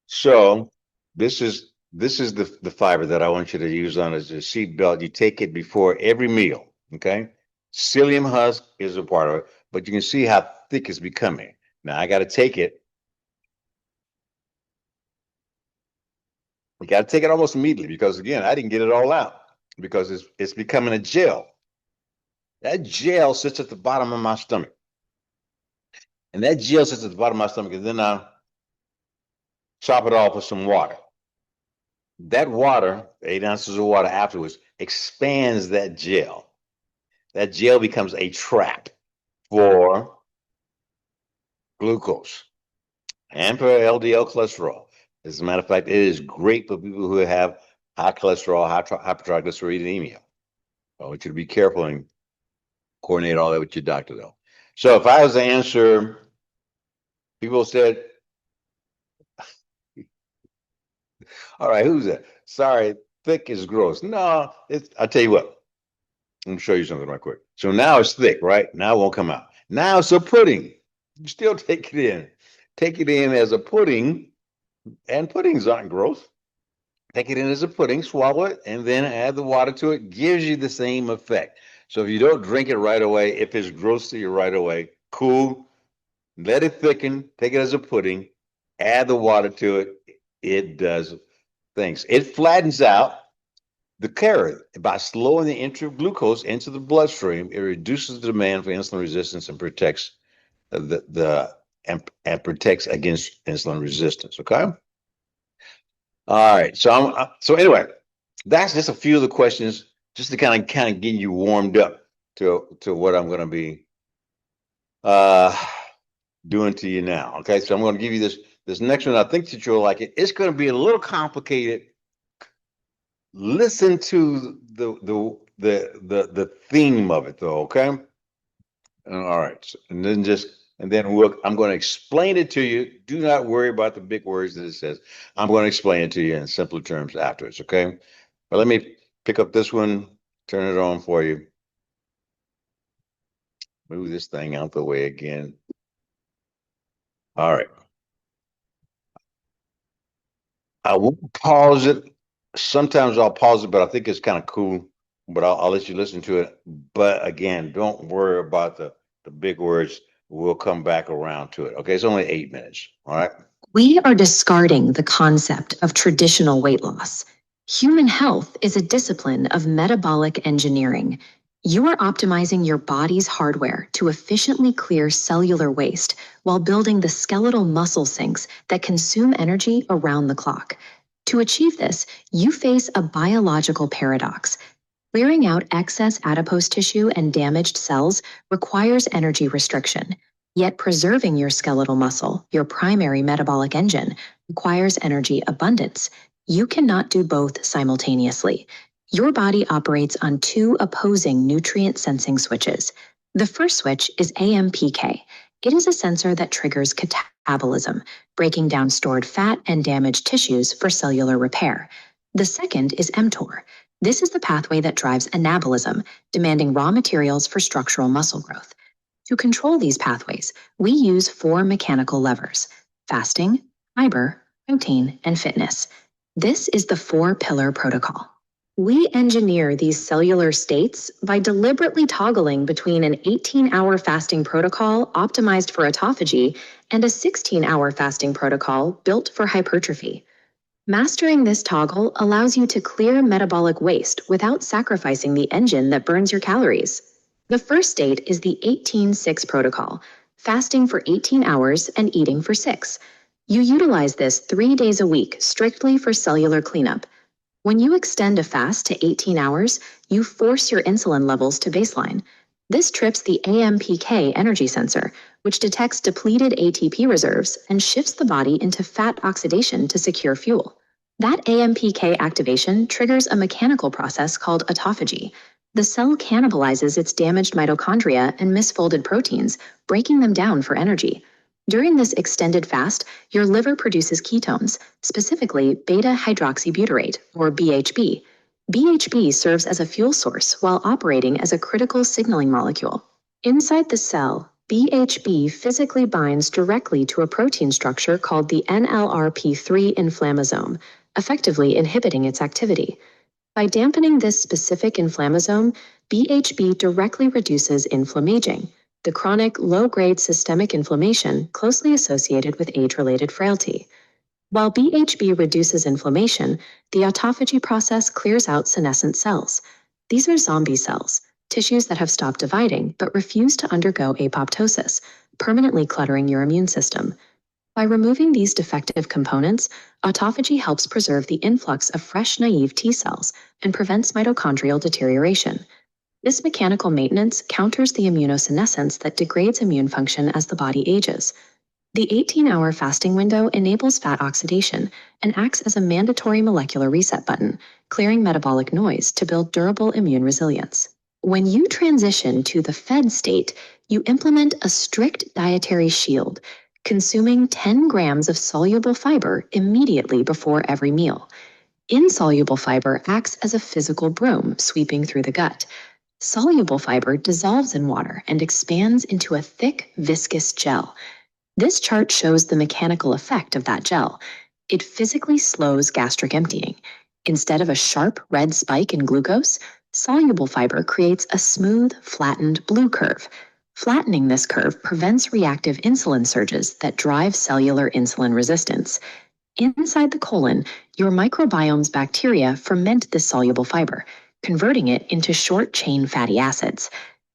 S1: So this is the fiber that I want you to use on as a seat belt. You take it before every meal. Okay. Psyllium husk is a part of it, but you can see how thick it's becoming. Now I got to take it. You got to take it almost immediately because again, I didn't get it all out because it's becoming a gel. That gel sits at the bottom of my stomach. And that gel sits at the bottom of my stomach, and then I chop it off with some water. That water, 8 ounces of water afterwards, expands that gel. That gel becomes a trap for glucose and for LDL cholesterol. As a matter of fact, it is great for people who have high cholesterol, hypertriglyceridemia. I want you to be careful and coordinate all that with your doctor, though. So if I was to answer, people said, all right, who's that? Sorry, thick is gross. No, I'll tell you what. Let me show you something right quick. So now it's thick, right? Now it won't come out. Now it's a pudding. You still take it in. Take it in as a pudding, and puddings aren't gross. Take it in as a pudding, swallow it, and then add the water to it. Gives you the same effect. So if you don't drink it right away, if it's gross to you right away, cool. Let it thicken. Take it as a pudding. add the water to it, it does things. It flattens out the carrot by slowing the entry of glucose into the bloodstream. It reduces the demand for insulin resistance and protects and protects against insulin resistance. Okay. All right. So anyway, that's just a few of the questions, just to kind of get you warmed up to what I'm going to be uh, doing to you now. Okay. So I'm going to give you this next one. I think that you'll like it. It's going to be a little complicated. Listen to the theme of it though. Okay. All right. And then I'm going to explain it to you. Do not worry about the big words that it says. I'm going to explain it to you in simpler terms afterwards. Okay. But let me pick up this one, turn it on for you. Move this thing out the way again. All right. I will pause it. Sometimes I'll pause it, but I think it's kind of cool. But I'll let you listen to it. But again, don't worry about the big words. We'll come back around to it. Okay, it's only 8 minutes. All right.
S3: We are discarding the concept of traditional weight loss. Human health is a discipline of metabolic engineering. You are optimizing your body's hardware to efficiently clear cellular waste while building the skeletal muscle sinks that consume energy around the clock. To achieve this, you face a biological paradox. Clearing out excess adipose tissue and damaged cells requires energy restriction. Yet preserving your skeletal muscle, your primary metabolic engine, requires energy abundance. You cannot do both simultaneously. Your body operates on two opposing nutrient sensing switches. The first switch is AMPK. It is a sensor that triggers catabolism, breaking down stored fat and damaged tissues for cellular repair. The second is mTOR. This is the pathway that drives anabolism, demanding raw materials for structural muscle growth. To control these pathways, we use 4 mechanical levers: fasting, fiber, protein, and fitness. This is the 4-pillar protocol. We engineer these cellular states by deliberately toggling between an 18-hour fasting protocol optimized for autophagy and a 16-hour fasting protocol built for hypertrophy. Mastering this toggle allows you to clear metabolic waste without sacrificing the engine that burns your calories. The first state is the 18-6 protocol, fasting for 18 hours and eating for 6. You utilize this 3 days a week strictly for cellular cleanup. When you extend a fast to 18 hours, you force your insulin levels to baseline. This trips the AMPK energy sensor, which detects depleted ATP reserves and shifts the body into fat oxidation to secure fuel. That AMPK activation triggers a mechanical process called autophagy. The cell cannibalizes its damaged mitochondria and misfolded proteins, breaking them down for energy. During this extended fast, your liver produces ketones, specifically beta-hydroxybutyrate, or BHB. BHB serves as a fuel source while operating as a critical signaling molecule. Inside the cell, BHB physically binds directly to a protein structure called the NLRP3 inflammasome, effectively inhibiting its activity. By dampening this specific inflammasome, BHB directly reduces inflammaging, the chronic low-grade systemic inflammation closely associated with age-related frailty. While BHB reduces inflammation, the autophagy process clears out senescent cells. These are zombie cells, tissues that have stopped dividing but refuse to undergo apoptosis, permanently cluttering your immune system. By removing these defective components, autophagy helps preserve the influx of fresh, naive T cells and prevents mitochondrial deterioration. This mechanical maintenance counters the immunosenescence that degrades immune function as the body ages. The 18-hour fasting window enables fat oxidation and acts as a mandatory molecular reset button, clearing metabolic noise to build durable immune resilience. When you transition to the fed state, you implement a strict dietary shield, consuming 10 grams of soluble fiber immediately before every meal. Insoluble fiber acts as a physical broom sweeping through the gut. Soluble fiber dissolves in water and expands into a thick, viscous gel. This chart shows the mechanical effect of that gel. It physically slows gastric emptying. Instead of a sharp red spike in glucose, soluble fiber creates a smooth, flattened blue curve. Flattening this curve prevents reactive insulin surges that drive cellular insulin resistance. Inside the colon, your microbiome's bacteria ferment this soluble fiber, converting it into short-chain fatty acids.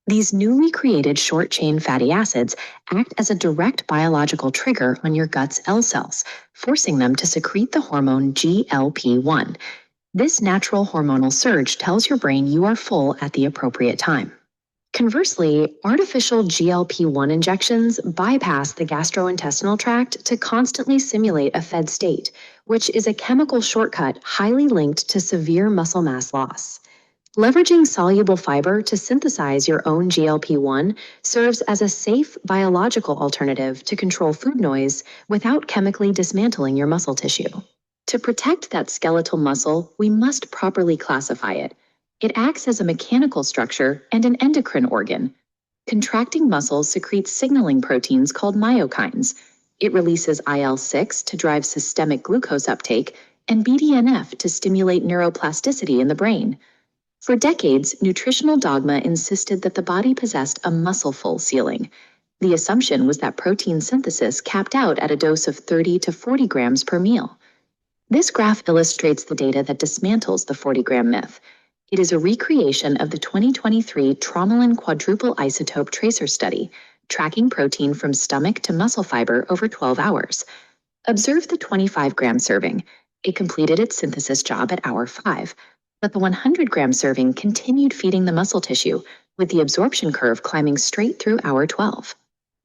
S3: These newly created short-chain fatty acids act as a direct biological trigger on your gut's L cells, forcing them to secrete the hormone GLP-1. This natural hormonal surge tells your brain you are full at the appropriate time. Conversely, artificial GLP-1 injections bypass the gastrointestinal tract to constantly simulate a fed state, which is a chemical shortcut highly linked to severe muscle mass loss. Leveraging soluble fiber to synthesize your own GLP-1 serves as a safe biological alternative to control food noise without chemically dismantling your muscle tissue. To protect that skeletal muscle, we must properly classify it. It acts as a mechanical structure and an endocrine organ. Contracting muscles secretes signaling proteins called myokines. It releases IL-6 to drive systemic glucose uptake and BDNF to stimulate neuroplasticity in the brain. For decades, nutritional dogma insisted that the body possessed a muscleful ceiling. The assumption was that protein synthesis capped out at a dose of 30 to 40 grams per meal. This graph illustrates the data that dismantles the 40-gram myth. It is a recreation of the 2023 Tromelin quadruple isotope tracer study, tracking protein from stomach to muscle fiber over 12 hours. Observe the 25-gram serving. It completed its synthesis job at hour 5. But the 100-gram serving continued feeding the muscle tissue, with the absorption curve climbing straight through hour 12.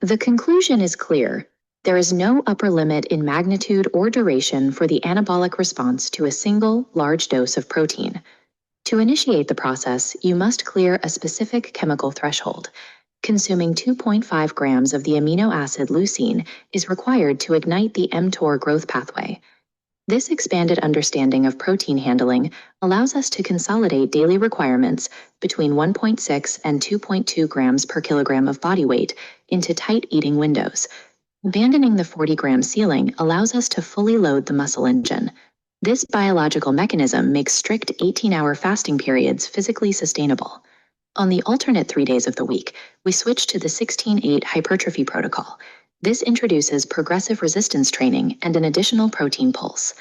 S3: The conclusion is clear. There is no upper limit in magnitude or duration for the anabolic response to a single, large dose of protein. To initiate the process, you must clear a specific chemical threshold. Consuming 2.5 grams of the amino acid leucine is required to ignite the mTOR growth pathway. This expanded understanding of protein handling allows us to consolidate daily requirements between 1.6 and 2.2 grams per kilogram of body weight into tight eating windows. Abandoning the 40-gram ceiling allows us to fully load the muscle engine. This biological mechanism makes strict 18-hour fasting periods physically sustainable. On the alternate 3 days of the week, we switch to the 16-8 hypertrophy protocol. This introduces progressive resistance training and an additional protein pulse.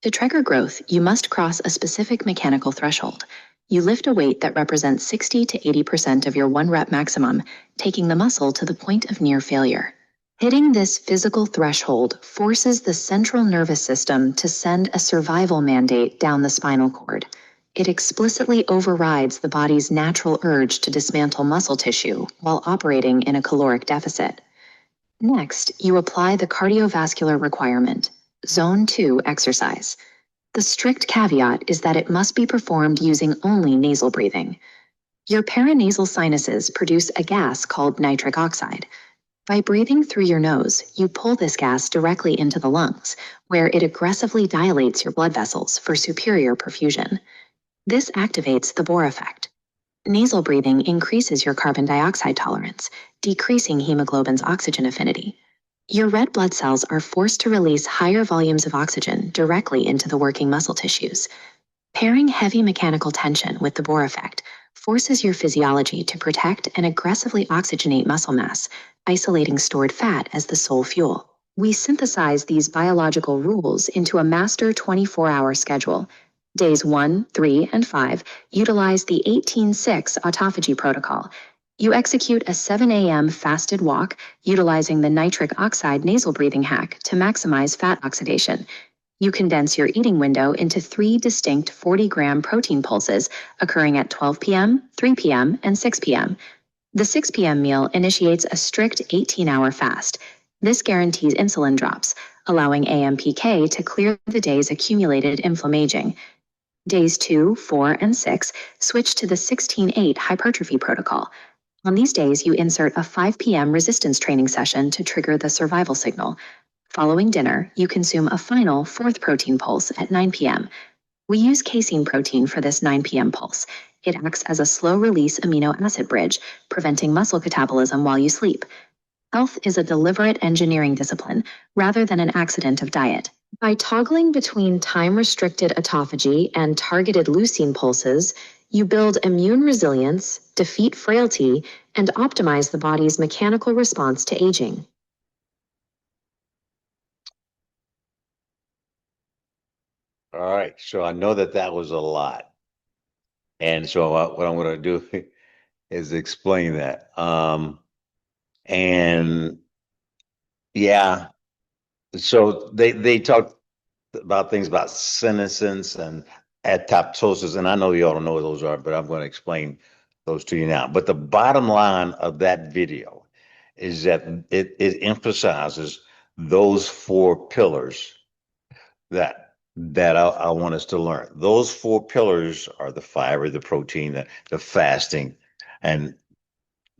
S3: To trigger growth, you must cross a specific mechanical threshold. You lift a weight that represents 60 to 80% of your 1-rep maximum, taking the muscle to the point of near failure. Hitting this physical threshold forces the central nervous system to send a survival mandate down the spinal cord. It explicitly overrides the body's natural urge to dismantle muscle tissue while operating in a caloric deficit. Next, you apply the cardiovascular requirement, Zone 2 exercise. The strict caveat is that it must be performed using only nasal breathing. Your paranasal sinuses produce a gas called nitric oxide. By breathing through your nose, you pull this gas directly into the lungs, where it aggressively dilates your blood vessels for superior perfusion. This activates the Bohr effect. Nasal breathing increases your carbon dioxide tolerance, decreasing hemoglobin's oxygen affinity. Your red blood cells are forced to release higher volumes of oxygen directly into the working muscle tissues. Pairing heavy mechanical tension with the Bohr effect forces your physiology to protect and aggressively oxygenate muscle mass, isolating stored fat as the sole fuel. We synthesize these biological rules into a master 24-hour schedule. Days 1, 3, and 5 utilize the 18-6 autophagy protocol. You execute a 7 a.m. fasted walk utilizing the nitric oxide nasal breathing hack to maximize fat oxidation. You condense your eating window into 3 distinct 40-gram protein pulses occurring at 12 p.m., 3 p.m., and 6 p.m. The 6 p.m. meal initiates a strict 18-hour fast. This guarantees insulin drops, allowing AMPK to clear the day's accumulated inflammaging. Days 2, 4, and 6 switch to the 16-8 hypertrophy protocol. On these days, you insert a 5 p.m. resistance training session to trigger the survival signal. Following dinner, you consume a final 4th protein pulse at 9 p.m. We use casein protein for this 9 p.m. pulse. It acts as a slow-release amino acid bridge, preventing muscle catabolism while you sleep. Health is a deliberate engineering discipline rather than an accident of diet. By toggling between time-restricted autophagy and targeted leucine pulses, You build immune resilience, defeat frailty, and optimize the body's mechanical response to aging.
S1: All right. So I know that that was a lot. And so what I'm going to do is explain that. And yeah, so they talk about things about senescence and apoptosis, and I know you all don't know what those are, but I'm going to explain those to you now. But the bottom line of that video is that it emphasizes those four pillars that I want us to learn. Those four pillars are the fiber, the protein, the fasting, and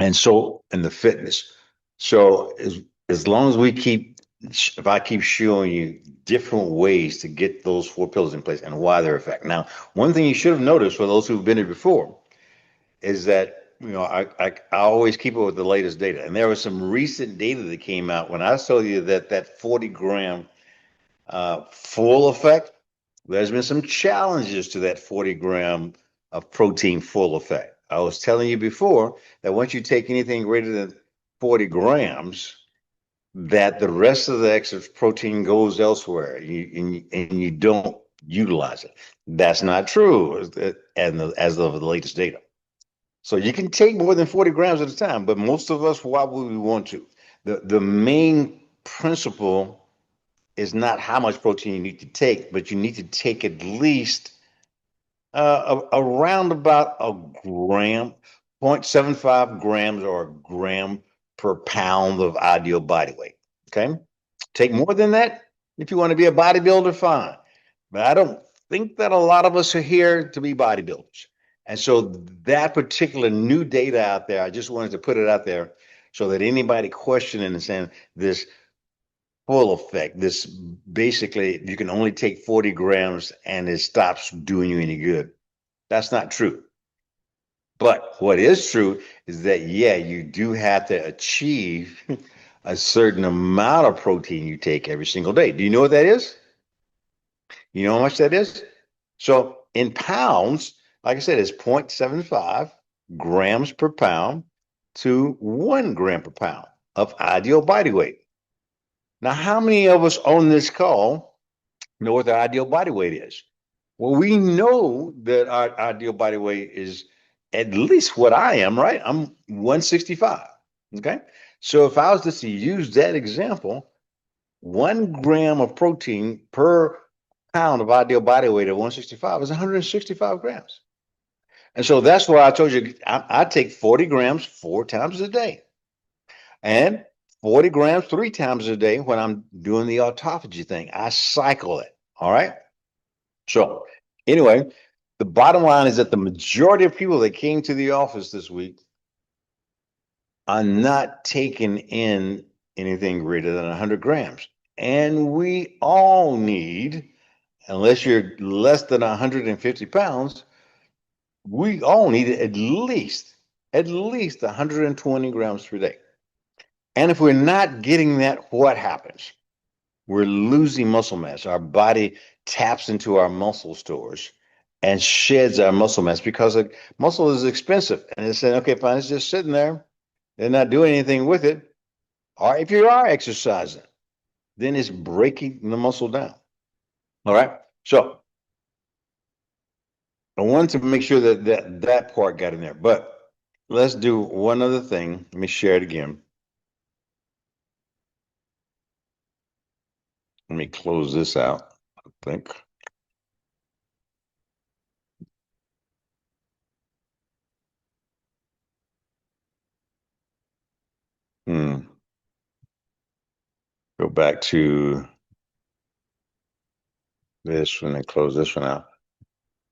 S1: and the fitness. So as long as we keep, if I keep showing you different ways to get those four pillars in place and why they're effective. Now, one thing you should have noticed for those who've been here before is that I always keep it with the latest data, and there was some recent data that came out when I told you that 40-gram full effect. There's been some challenges to that 40-gram of protein full effect. I was telling you before that once you take anything greater than 40 grams, that the rest of the excess protein goes elsewhere and you don't utilize it. That's not true as of the latest data. So you can take more than 40 grams at a time, but most of us, why would we want to? The main principle is not how much protein you need to take, but you need to take at least around about a gram, 0.75 grams or a gram per pound of ideal body weight. Okay. Take more than that if you want to be a bodybuilder, fine. But I don't think that a lot of us are here to be bodybuilders. And so that particular new data out there, I just wanted to put it out there so that anybody questioning and saying this full effect, this basically you can only take 40 grams and it stops doing you any good. That's not true. But what is true is that, yeah, you do have to achieve a certain amount of protein you take every single day. Do you know what that is? You know how much that is? So in pounds, like I said, it's 0.75 grams per pound to 1 gram per pound of ideal body weight. Now, how many of us on this call know what the ideal body weight is? Well, we know that our ideal body weight is at least what I am, right? I'm 165. Okay. So if I was to use that example, 1 gram of protein per pound of ideal body weight of 165 is 165 grams. And so that's why I told you I take 40 grams 4 times a day and 40 grams 3 times a day when I'm doing the autophagy thing. I cycle it. All right. So anyway, the bottom line is that the majority of people that came to the office this week are not taking in anything greater than 100 grams. And we all need, unless you're less than 150 pounds, we all need at least 120 grams per day. And if we're not getting that, what happens? We're losing muscle mass. Our body taps into our muscle stores and sheds our muscle mass because muscle is expensive. And it's saying, okay, fine, it's just sitting there. They're not doing anything with it. Or if you are exercising, then it's breaking the muscle down. All right. So I wanted to make sure that part got in there. But let's do one other thing. Let me share it again. Let me close this out, I think. Go back to this one and close this one out.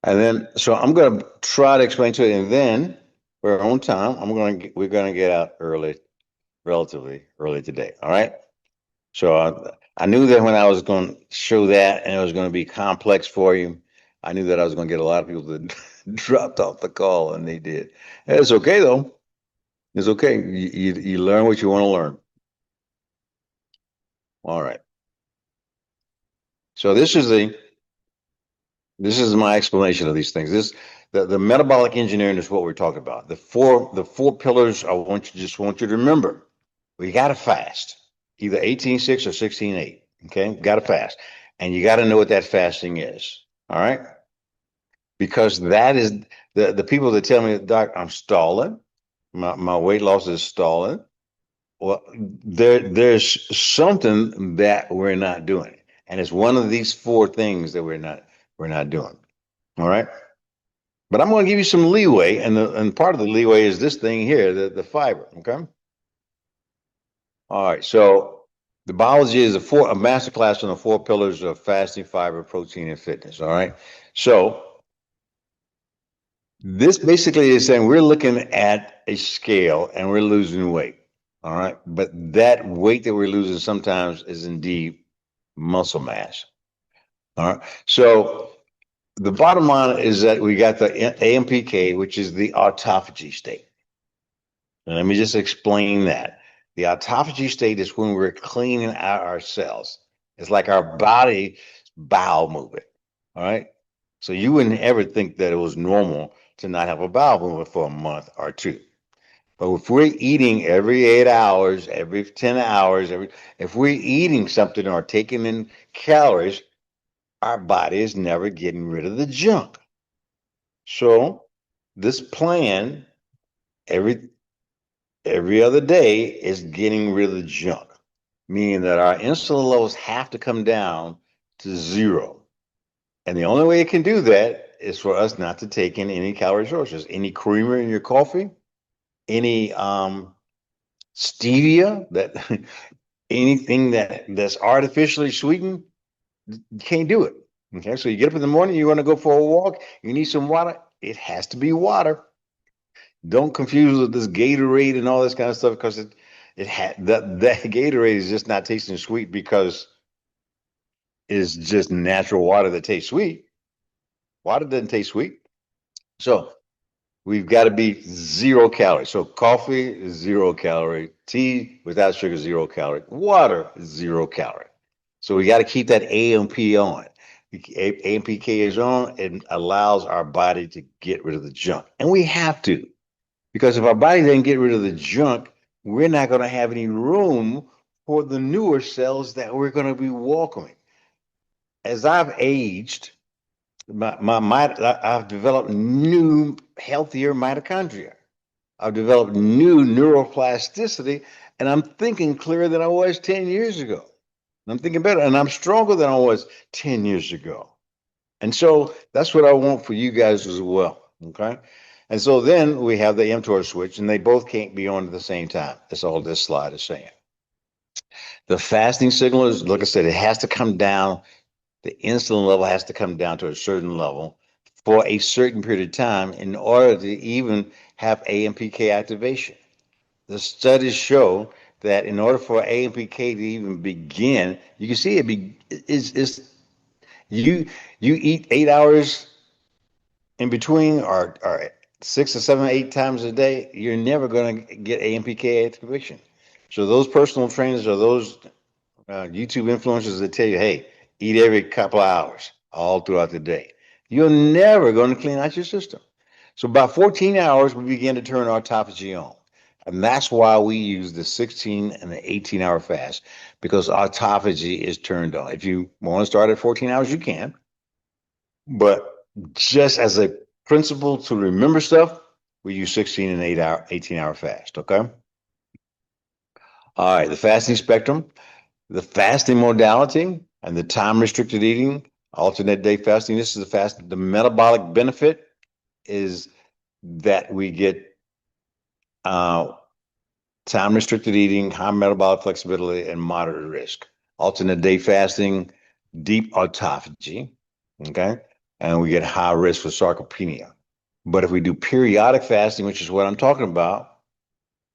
S1: And then, so I'm going to try to explain to you, and then we're on time. We're going to get out relatively early today. All right. So I knew that when I was going to show that and it was going to be complex for you, I knew that I was going to get a lot of people that dropped off the call, and they did. It's okay though. It's okay. You learn what you want to learn. All right. So this is my explanation of these things. the metabolic engineering is what we're talking about. The four pillars I want you to remember. We got to fast, either 18-6 or 16-8. Okay, got to fast, and you got to know what that fasting is. All right, because that is the people that tell me, Doc, I'm stalling, my weight loss is stalling. Well, there's something that we're not doing, and it's one of these four things that we're not doing. All right. But I'm going to give you some leeway, and part of the leeway is this thing here, the fiber. Okay. All right. So the biology is a master class on the four pillars of fasting, fiber, protein, and fitness. All right. So this basically is saying we're looking at a scale and we're losing weight. All right. But that weight that we're losing sometimes is indeed muscle mass. All right. So the bottom line is that we got the AMPK, which is the autophagy state. And let me just explain that. The autophagy state is when we're cleaning out our cells. It's like our body bowel movement. All right. So you wouldn't ever think that it was normal to not have a bowel movement for a month or two. But if we're eating every 8 hours, every 10 hours, if we're eating something or taking in calories, our body is never getting rid of the junk. So this plan every other day is getting rid of the junk, meaning that our insulin levels have to come down to zero. And the only way it can do that is for us not to take in any calorie sources, any creamer in your coffee, any stevia, that anything that's artificially sweetened, you can't do it. Okay, so you get up in the morning, you want to go for a walk, you need some water. It has to be water. Don't confuse with this Gatorade and all this kind of stuff, because it had that Gatorade is just not tasting sweet because it's just natural water that tastes sweet. Water doesn't taste sweet. So we've got to be 0 calories. So coffee is 0 calorie, tea without sugar, 0 calorie, water is 0 calorie. So we got to keep that AMP on. AMPK is on and allows our body to get rid of the junk. And we have to. Because if our body doesn't get rid of the junk, we're not going to have any room for the newer cells that we're going to be welcoming. As I've aged, I've developed new, healthier mitochondria. I've developed new neuroplasticity, and I'm thinking clearer than I was 10 years ago. I'm thinking better, and I'm stronger than I was 10 years ago. And so that's what I want for you guys as well. Okay. And so then we have the mTOR switch, and they both can't be on at the same time. That's all this slide is saying. The fasting signal is, like I said, it has to come down. The insulin level has to come down to a certain level for a certain period of time in order to even have AMPK activation. The studies show that in order for AMPK to even begin, you can see you eat 8 hours in between, or 6 or 7, 8 times a day, you're never going to get AMPK activation. So those personal trainers or those YouTube influencers that tell you, hey, eat every couple of hours all throughout the day, you're never going to clean out your system. So about 14 hours, we begin to turn autophagy on. And that's why we use the 16 and the 18-hour fast, because autophagy is turned on. If you want to start at 14 hours, you can. But just as a principle to remember stuff, we use 16 and 18-hour fast, okay? All right, the fasting spectrum, the fasting modality, and the time-restricted eating, alternate day fasting. This is the fast. The metabolic benefit is that we get time-restricted eating, high metabolic flexibility, and moderate risk. Alternate day fasting, deep autophagy, okay? And we get high risk for sarcopenia. But if we do periodic fasting, which is what I'm talking about,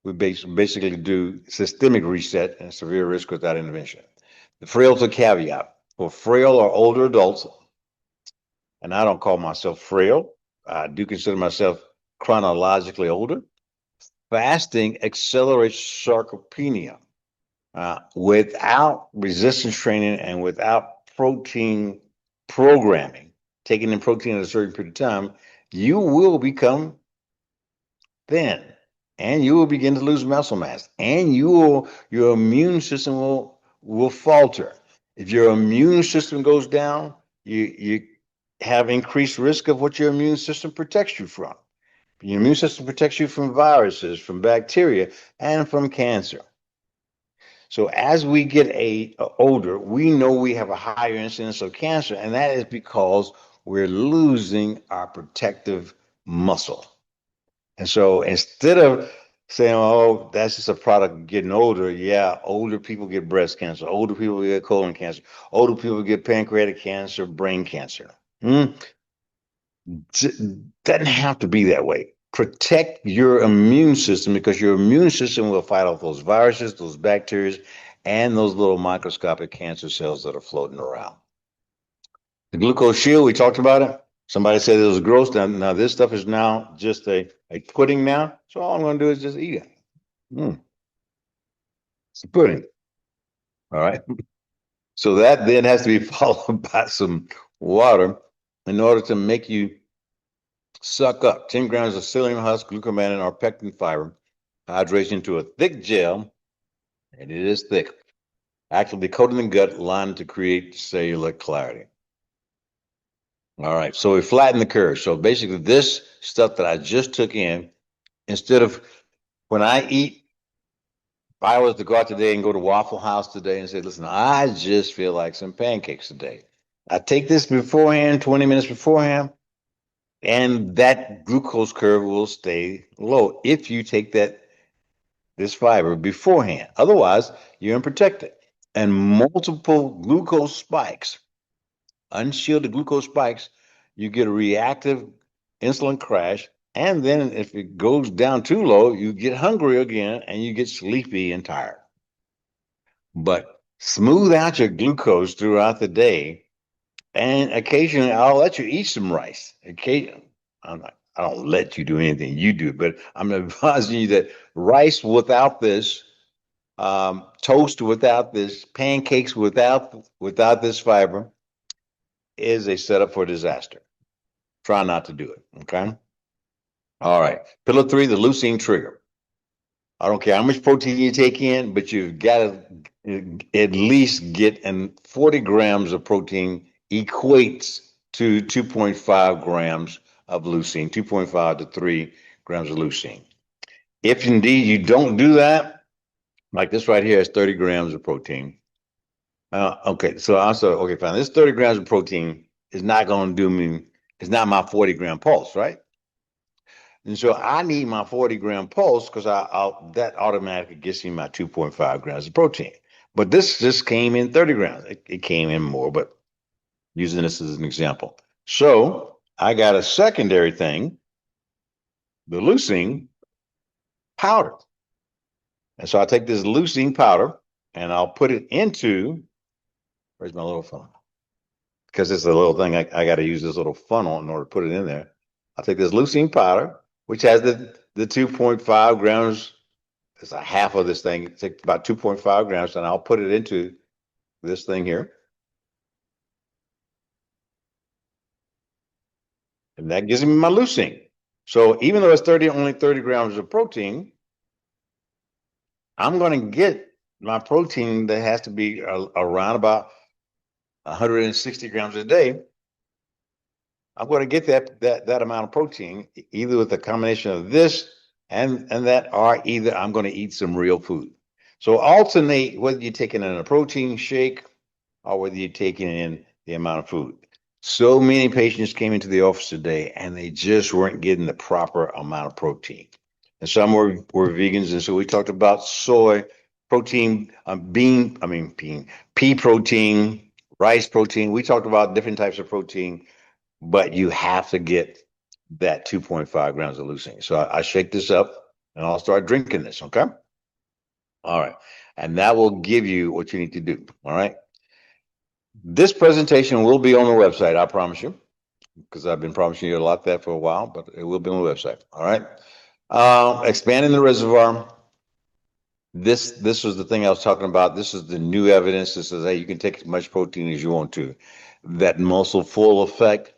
S1: we basically do systemic reset and severe risk without intervention. The frailty caveat for frail or older adults, and I don't call myself frail, I do consider myself chronologically older. Fasting accelerates sarcopenia. Without resistance training and without protein programming, taking in protein at a certain period of time, you will become thin and you will begin to lose muscle mass and your immune system will falter. If your immune system goes down, you have increased risk of what your immune system protects you from. Your immune system protects you from viruses, from bacteria, and from cancer. So as we get older, we know we have a higher incidence of cancer, and that is because we're losing our protective muscle. And so instead of saying, oh, that's just a product of getting older, yeah, older people get breast cancer, older people get colon cancer, older people get pancreatic cancer, brain cancer. Hmm? Doesn't have to be that way. Protect your immune system because your immune system will fight off those viruses, those bacteria, and those little microscopic cancer cells that are floating around. The glucose shield, we talked about it. Somebody said it was gross. Now this stuff is now just a pudding now. So all I'm going to do is just eat it. It's a pudding. All right. So that then has to be followed by some water in order to make you suck up 10 grams of psyllium husk, glucomannan, or pectin fiber, hydration to a thick gel, and it is thick, actively coating the gut, lined to create cellular clarity. All right, so we flatten the curve. So basically, this stuff that I just took in, instead of when I eat, if I was to go out today and go to Waffle House today and say, listen, I just feel like some pancakes today. I take this beforehand, 20 minutes beforehand, and that glucose curve will stay low if you take this fiber beforehand. Otherwise, you're unprotected. And multiple glucose spikes, unshielded glucose spikes, you get a reactive insulin crash. And then if it goes down too low, you get hungry again and you get sleepy and tired. But smooth out your glucose throughout the day. And occasionally I'll let you eat some rice. Occasionally, I don't let you do anything, you do, but I'm advising you that rice without this, toast without this, pancakes without this fiber is a setup for disaster. Try not to do it. Okay. All right. Pillar 3, the leucine trigger. I don't care how much protein you take in, but you've got to at least get, and 40 grams of protein equates to 2.5 grams of leucine, 2.5 to 3 grams of leucine. If indeed you don't do that, like this right here is 30 grams of protein. Okay, so also, okay, fine. This 30 grams of protein is not going to do me, it's not my 40-gram pulse, right? And so I need my 40-gram pulse because that automatically gets me my 2.5 grams of protein. But this just came in 30 grams. It came in more, but using this as an example. So I got a secondary thing, the leucine powder. And so I take this leucine powder and I'll put it into, where's my little funnel? Because it's a little thing, I got to use this little funnel in order to put it in there. I'll take this leucine powder, which has the 2.5 grams. It's a half of this thing. It takes about 2.5 grams, and I'll put it into this thing here. And that gives me my leucine. So even though it's only 30 grams of protein, I'm going to get my protein that has to be around about 160 grams a day. I'm going to get that amount of protein either with a combination of this and that, or either I'm going to eat some real food. So alternate whether you're taking in a protein shake or whether you're taking in the amount of food. So many patients came into the office today and they just weren't getting the proper amount of protein. And some were vegans. And so we talked about soy protein, pea protein, rice protein. We talked about different types of protein, but you have to get that 2.5 grams of leucine. So I shake this up and I'll start drinking this. Okay. All right. And that will give you what you need to do. All right. This presentation will be on the website, I promise you, because I've been promising you a lot that for a while, but it will be on the website. All right. Expanding the reservoir. This was the thing I was talking about. This is the new evidence. This is, hey, you can take as much protein as you want to. That muscle full effect.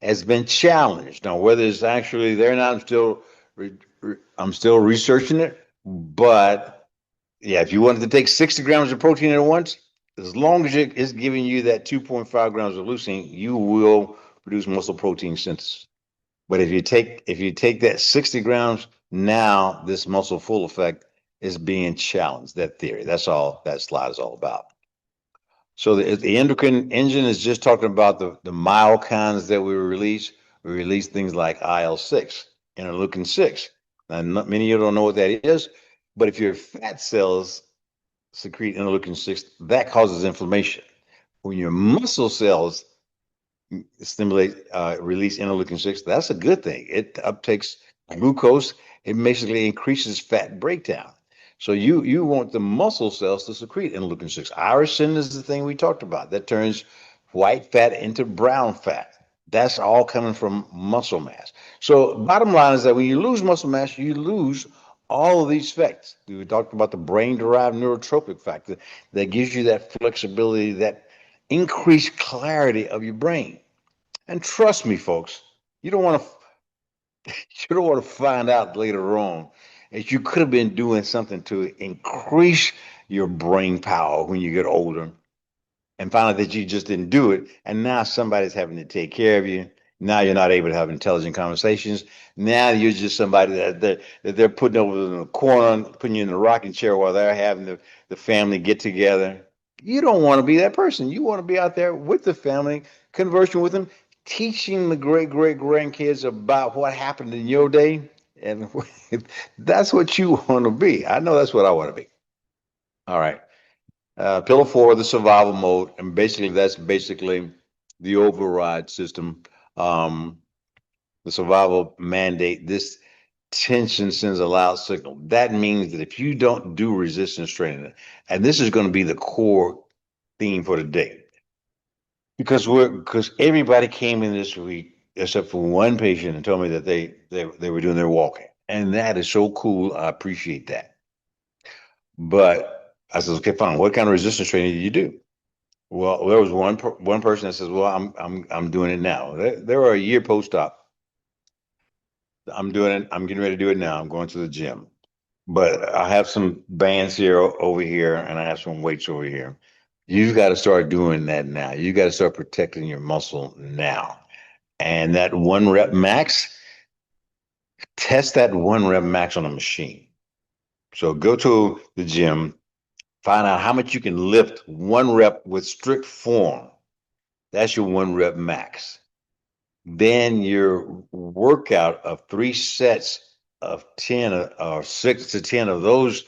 S1: has been challenged. Now, whether it's actually there or not, I'm still researching it. But yeah, if you wanted to take 60 grams of protein at once, as long as it's giving you that 2.5 grams of leucine, you will produce muscle protein synthesis. But if you take that 60 grams, now this muscle full effect is being challenged. That theory. That's all that slide is all about. So the endocrine engine is just talking about the myokines that we release. We release things like IL-6, interleukin-6. Now, many of you don't know what that is, but if your fat cells secrete interleukin-6, that causes inflammation. When your muscle cells stimulate, release interleukin-6, that's a good thing. It uptakes glucose. It basically increases fat breakdown. So you want the muscle cells to secrete interleukin-6. Irisin is the thing we talked about that turns white fat into brown fat. That's all coming from muscle mass. So bottom line is that when you lose muscle mass, you lose all of these effects. We talked about the brain-derived neurotropic factor that gives you that flexibility, that increased clarity of your brain. And trust me, folks, you don't want to you don't want to find out later on that you could have been doing something to increase your brain power when you get older and find out that you just didn't do it. And now somebody's having to take care of you. Now you're not able to have intelligent conversations. Now you're just somebody that they're putting over in the corner, putting you in the rocking chair while they're having the family get together. You don't want to be that person. You want to be out there with the family, conversing with them, teaching the great grandkids about what happened in your day. And that's what you want to be. I know that's what I want to be. All right. Pillar 4, the survival mode, and basically that's basically the override system. Um, the survival mandate. This tension sends a loud signal. That means that if you don't do resistance training, and this is going to be the core theme for today, because everybody came in this week except for one patient and told me that they were doing their walking, and that is so cool. I appreciate that. But I said, okay, fine. What kind of resistance training did you do? Well, there was one person that says, "Well, I'm doing it now." There are a year post-op. I'm doing it. I'm getting ready to do it now. I'm going to the gym, but I have some bands here over here, and I have some weights over here. You've got to start doing that now. You got to start protecting your muscle now. And that 1 rep max, test that 1 rep max on a machine. So go to the gym, find out how much you can lift 1 rep with strict form. That's your 1 rep max. Then your workout of 3 sets of 10 or 6 to 10 of those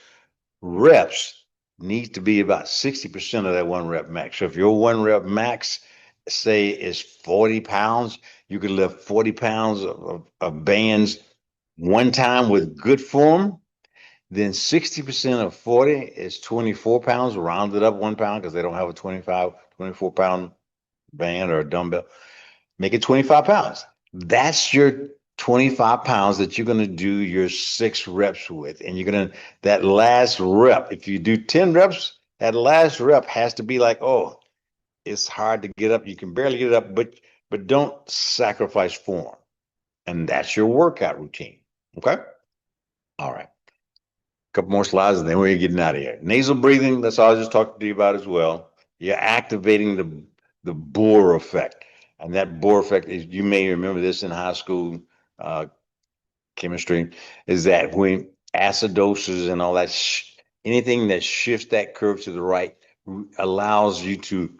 S1: reps needs to be about 60% of that 1 rep max. So if your 1 rep max, say, is 40 pounds, you can lift 40 pounds of bands one time with good form. Then 60% of 40 is 24 pounds, rounded up 1 pound because they don't have a 24 pound band or a dumbbell. Make it 25 pounds. That's your 25 pounds that you're going to do your 6 reps with. And you're going to, that last rep, if you do 10 reps, that last rep has to be like, oh, it's hard to get up. You can barely get up, but don't sacrifice form. And that's your workout routine. Okay? All right. A couple more slides and then we're getting out of here. Nasal breathing, that's all I was just talking to you about as well. You're activating the Bohr effect. And that Bohr effect, is, you may remember this in high school chemistry, is that when acidosis and all that, anything that shifts that curve to the right allows you to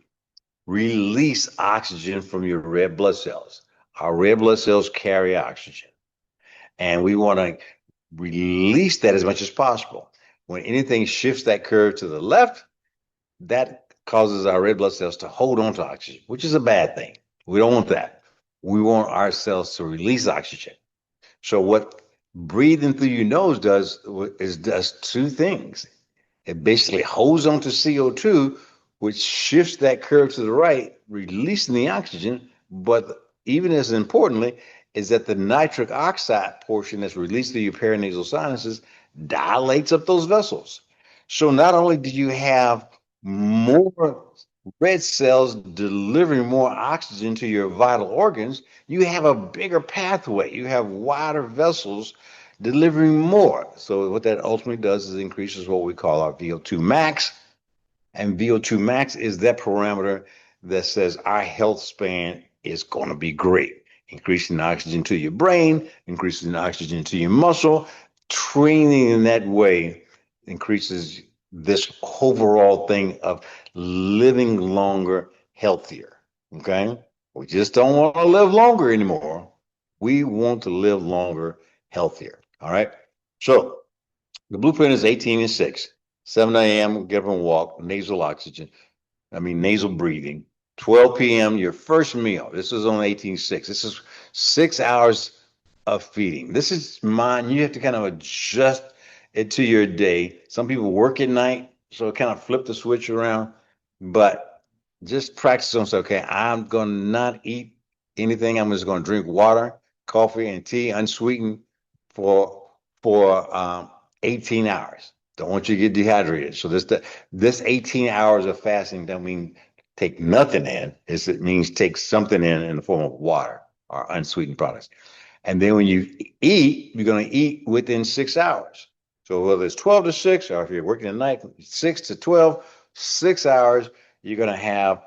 S1: release oxygen from your red blood cells. Our red blood cells carry oxygen, and we want to release that as much as possible. When anything shifts that curve to the left, that causes our red blood cells to hold on to oxygen, which is a bad thing. We don't want that. We want our cells to release oxygen. So what breathing through your nose does 2 things. It basically holds on to CO2, which shifts that curve to the right, releasing the oxygen. But even as importantly, is that the nitric oxide portion that's released through your paranasal sinuses dilates up those vessels. So not only do you have more red cells delivering more oxygen to your vital organs, you have a bigger pathway. You have wider vessels delivering more. So what that ultimately does is increases what we call our VO2 max. And VO2 max is that parameter that says our health span is going to be great. Increasing oxygen to your brain, increasing oxygen to your muscle, training in that way increases this overall thing of living longer, healthier. Okay? We just don't want to live longer anymore. We want to live longer, healthier. All right? So the blueprint is 18 and 6. 7 a.m., get up and walk, nasal breathing. 12 p.m., your first meal. This is on 18-6. This is 6 hours of feeding. This is mine. You have to kind of adjust it to your day. Some people work at night, so kind of flip the switch around. But just practice on, say, okay, I'm going to not eat anything. I'm just going to drink water, coffee, and tea, unsweetened, for 18 hours. Don't want you to get dehydrated. So this 18 hours of fasting doesn't mean take nothing in. It means take something in the form of water or unsweetened products. And then when you eat, you're going to eat within 6 hours. So whether it's 12 to 6, or if you're working at night, 6 to 12, 6 hours, you're going to have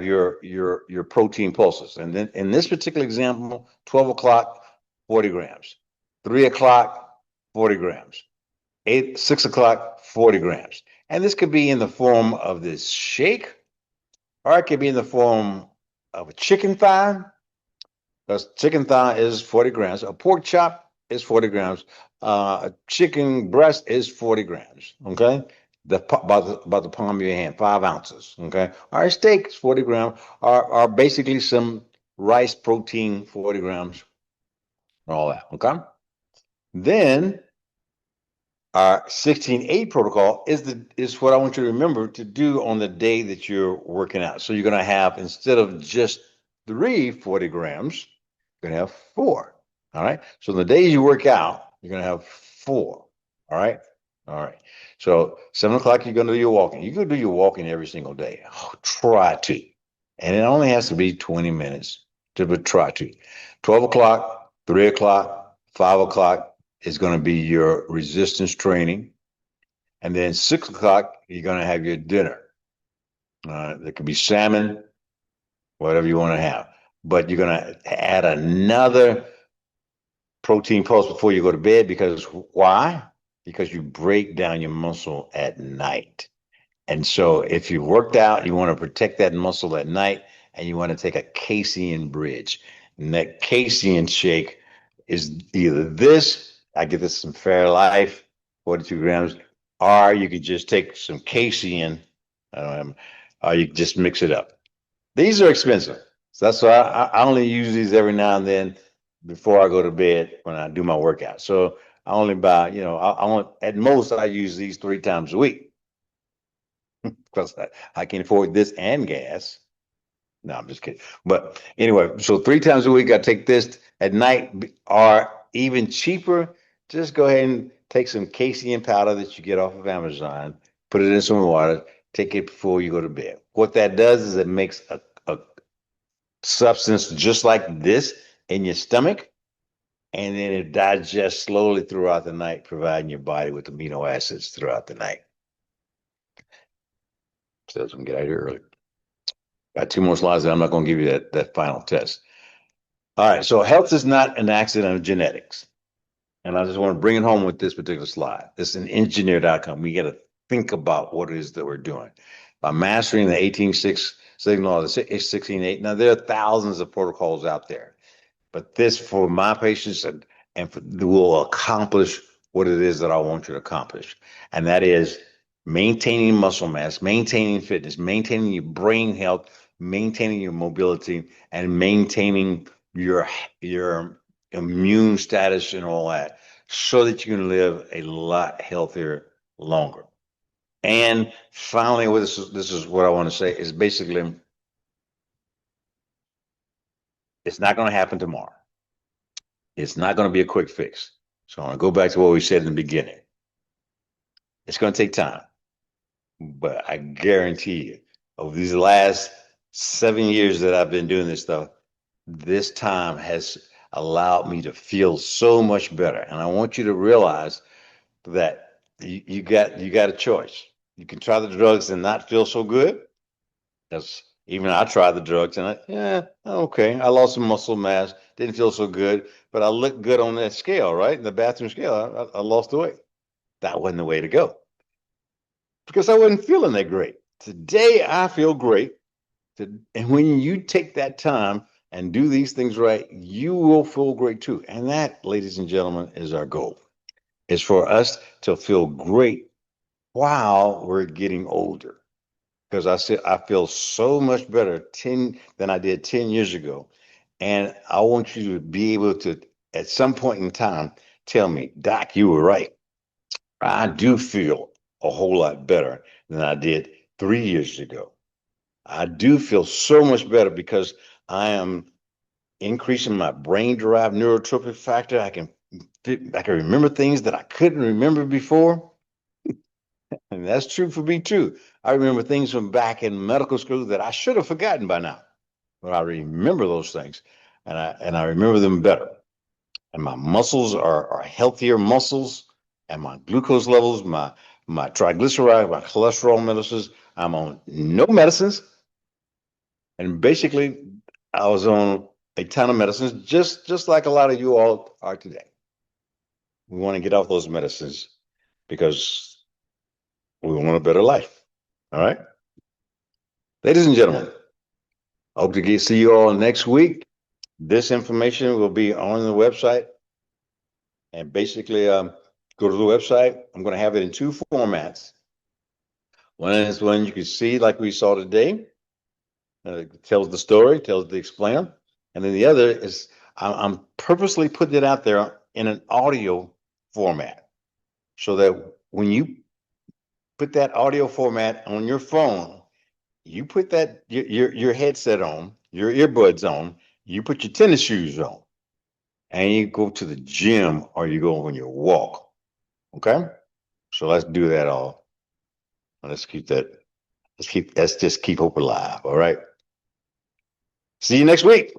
S1: your protein pulses. And then in this particular example, 12 o'clock, 40 grams, 3 o'clock, 40 grams, 6 o'clock, 40 grams. And this could be in the form of this shake, or it could be in the form of a chicken thigh, because chicken thigh is 40 grams. A pork chop is 40 grams. A chicken breast is 40 grams. Okay. About the palm of your hand, 5 ounces. Okay. Our steak is 40 grams, are basically some rice protein, 40 grams, and all that. Okay. Then our 16-8 protocol is what I want you to remember to do on the day that you're working out. So you're going to have, instead of just 40 grams, you're going to have 4. All right. So the days you work out, you're going to have 4. All right. All right. So 7 o'clock, you're going to do your walking. You can do your walking every single day. Oh, try to. And it only has to be 20 minutes but try to. 12 o'clock, 3 o'clock, 5 o'clock is going to be your resistance training. And then 6 o'clock, you're going to have your dinner. There could be salmon, whatever you want to have. But you're going to add another protein pulse before you go to bed, because why? Because you break down your muscle at night. And so if you worked out, you want to protect that muscle at night, and you want to take a casein bridge. And that casein shake is either this, I get this from Fairlife, 42 grams, or you could just take some casein, or you just mix it up. These are expensive. So that's why I only use these every now and then before I go to bed when I do my workout. So I only buy, at most I use these 3 times a week, because I can afford this and gas. No, I'm just kidding. But anyway, so 3 times a week I take this at night, or even cheaper, just go ahead and take some casein powder that you get off of Amazon, put it in some water, take it before you go to bed. What that does is it makes a substance just like this in your stomach, and then it digests slowly throughout the night, providing your body with amino acids throughout the night. So let's get out of here early. Got 2 more slides, and I'm not going to give you that final test. All right, so health is not an accident of genetics. And I just want to bring it home with this particular slide. It's an engineered outcome. We got to think about what it is that we're doing. By mastering the 18-6 signal, the 16-8, now there are thousands of protocols out there. But this, for my patients, will accomplish what it is that I want you to accomplish. And that is maintaining muscle mass, maintaining fitness, maintaining your brain health, maintaining your mobility, and maintaining your immune status and all that, so that you can live a lot healthier longer. And finally, this is what I want to say, is basically, it's not going to happen tomorrow. It's not going to be a quick fix. So I want to go back to what we said in the beginning. It's going to take time, but I guarantee you, over these last 7 years that I've been doing this stuff, this time has allowed me to feel so much better. And I want you to realize that you got a choice. You can try the drugs and not feel so good. Because even I tried the drugs and okay, I lost some muscle mass, didn't feel so good, but I looked good on that scale, right? The bathroom scale, I lost the weight. That wasn't the way to go because I wasn't feeling that great. Today, I feel great. And when you take that time and do these things right, you will feel great too. And that, ladies and gentlemen, is our goal. Is for us to feel great while we're getting older. Because I said I feel so much better than I did 10 years ago. And I want you to be able to, at some point in time, tell me, Doc, you were right. I do feel a whole lot better than I did 3 years ago. I do feel so much better because I am increasing my brain-derived neurotrophic factor. I can remember things that I couldn't remember before. And that's true for me too. I remember things from back in medical school that I should have forgotten by now. But I remember those things and I remember them better. And my muscles are healthier muscles, and my glucose levels, my triglyceride, my cholesterol medicines. I'm on no medicines. And basically I was on a ton of medicines, just like a lot of you all are today. We want to get off those medicines because we want a better life. All right. Ladies and gentlemen, I hope to see you all next week. This information will be on the website. And basically, go to the website. I'm going to have it in two formats. One is one you can see like we saw today. Tells the story, tells the explainer. And then the other is I'm purposely putting it out there in an audio format so that when you put that audio format on your phone, you put that your headset on, your earbuds on, you put your tennis shoes on, and you go to the gym or you go on your walk. Okay? So let's do that all. Let's keep that. Let's just keep hope alive. All right. See you next week.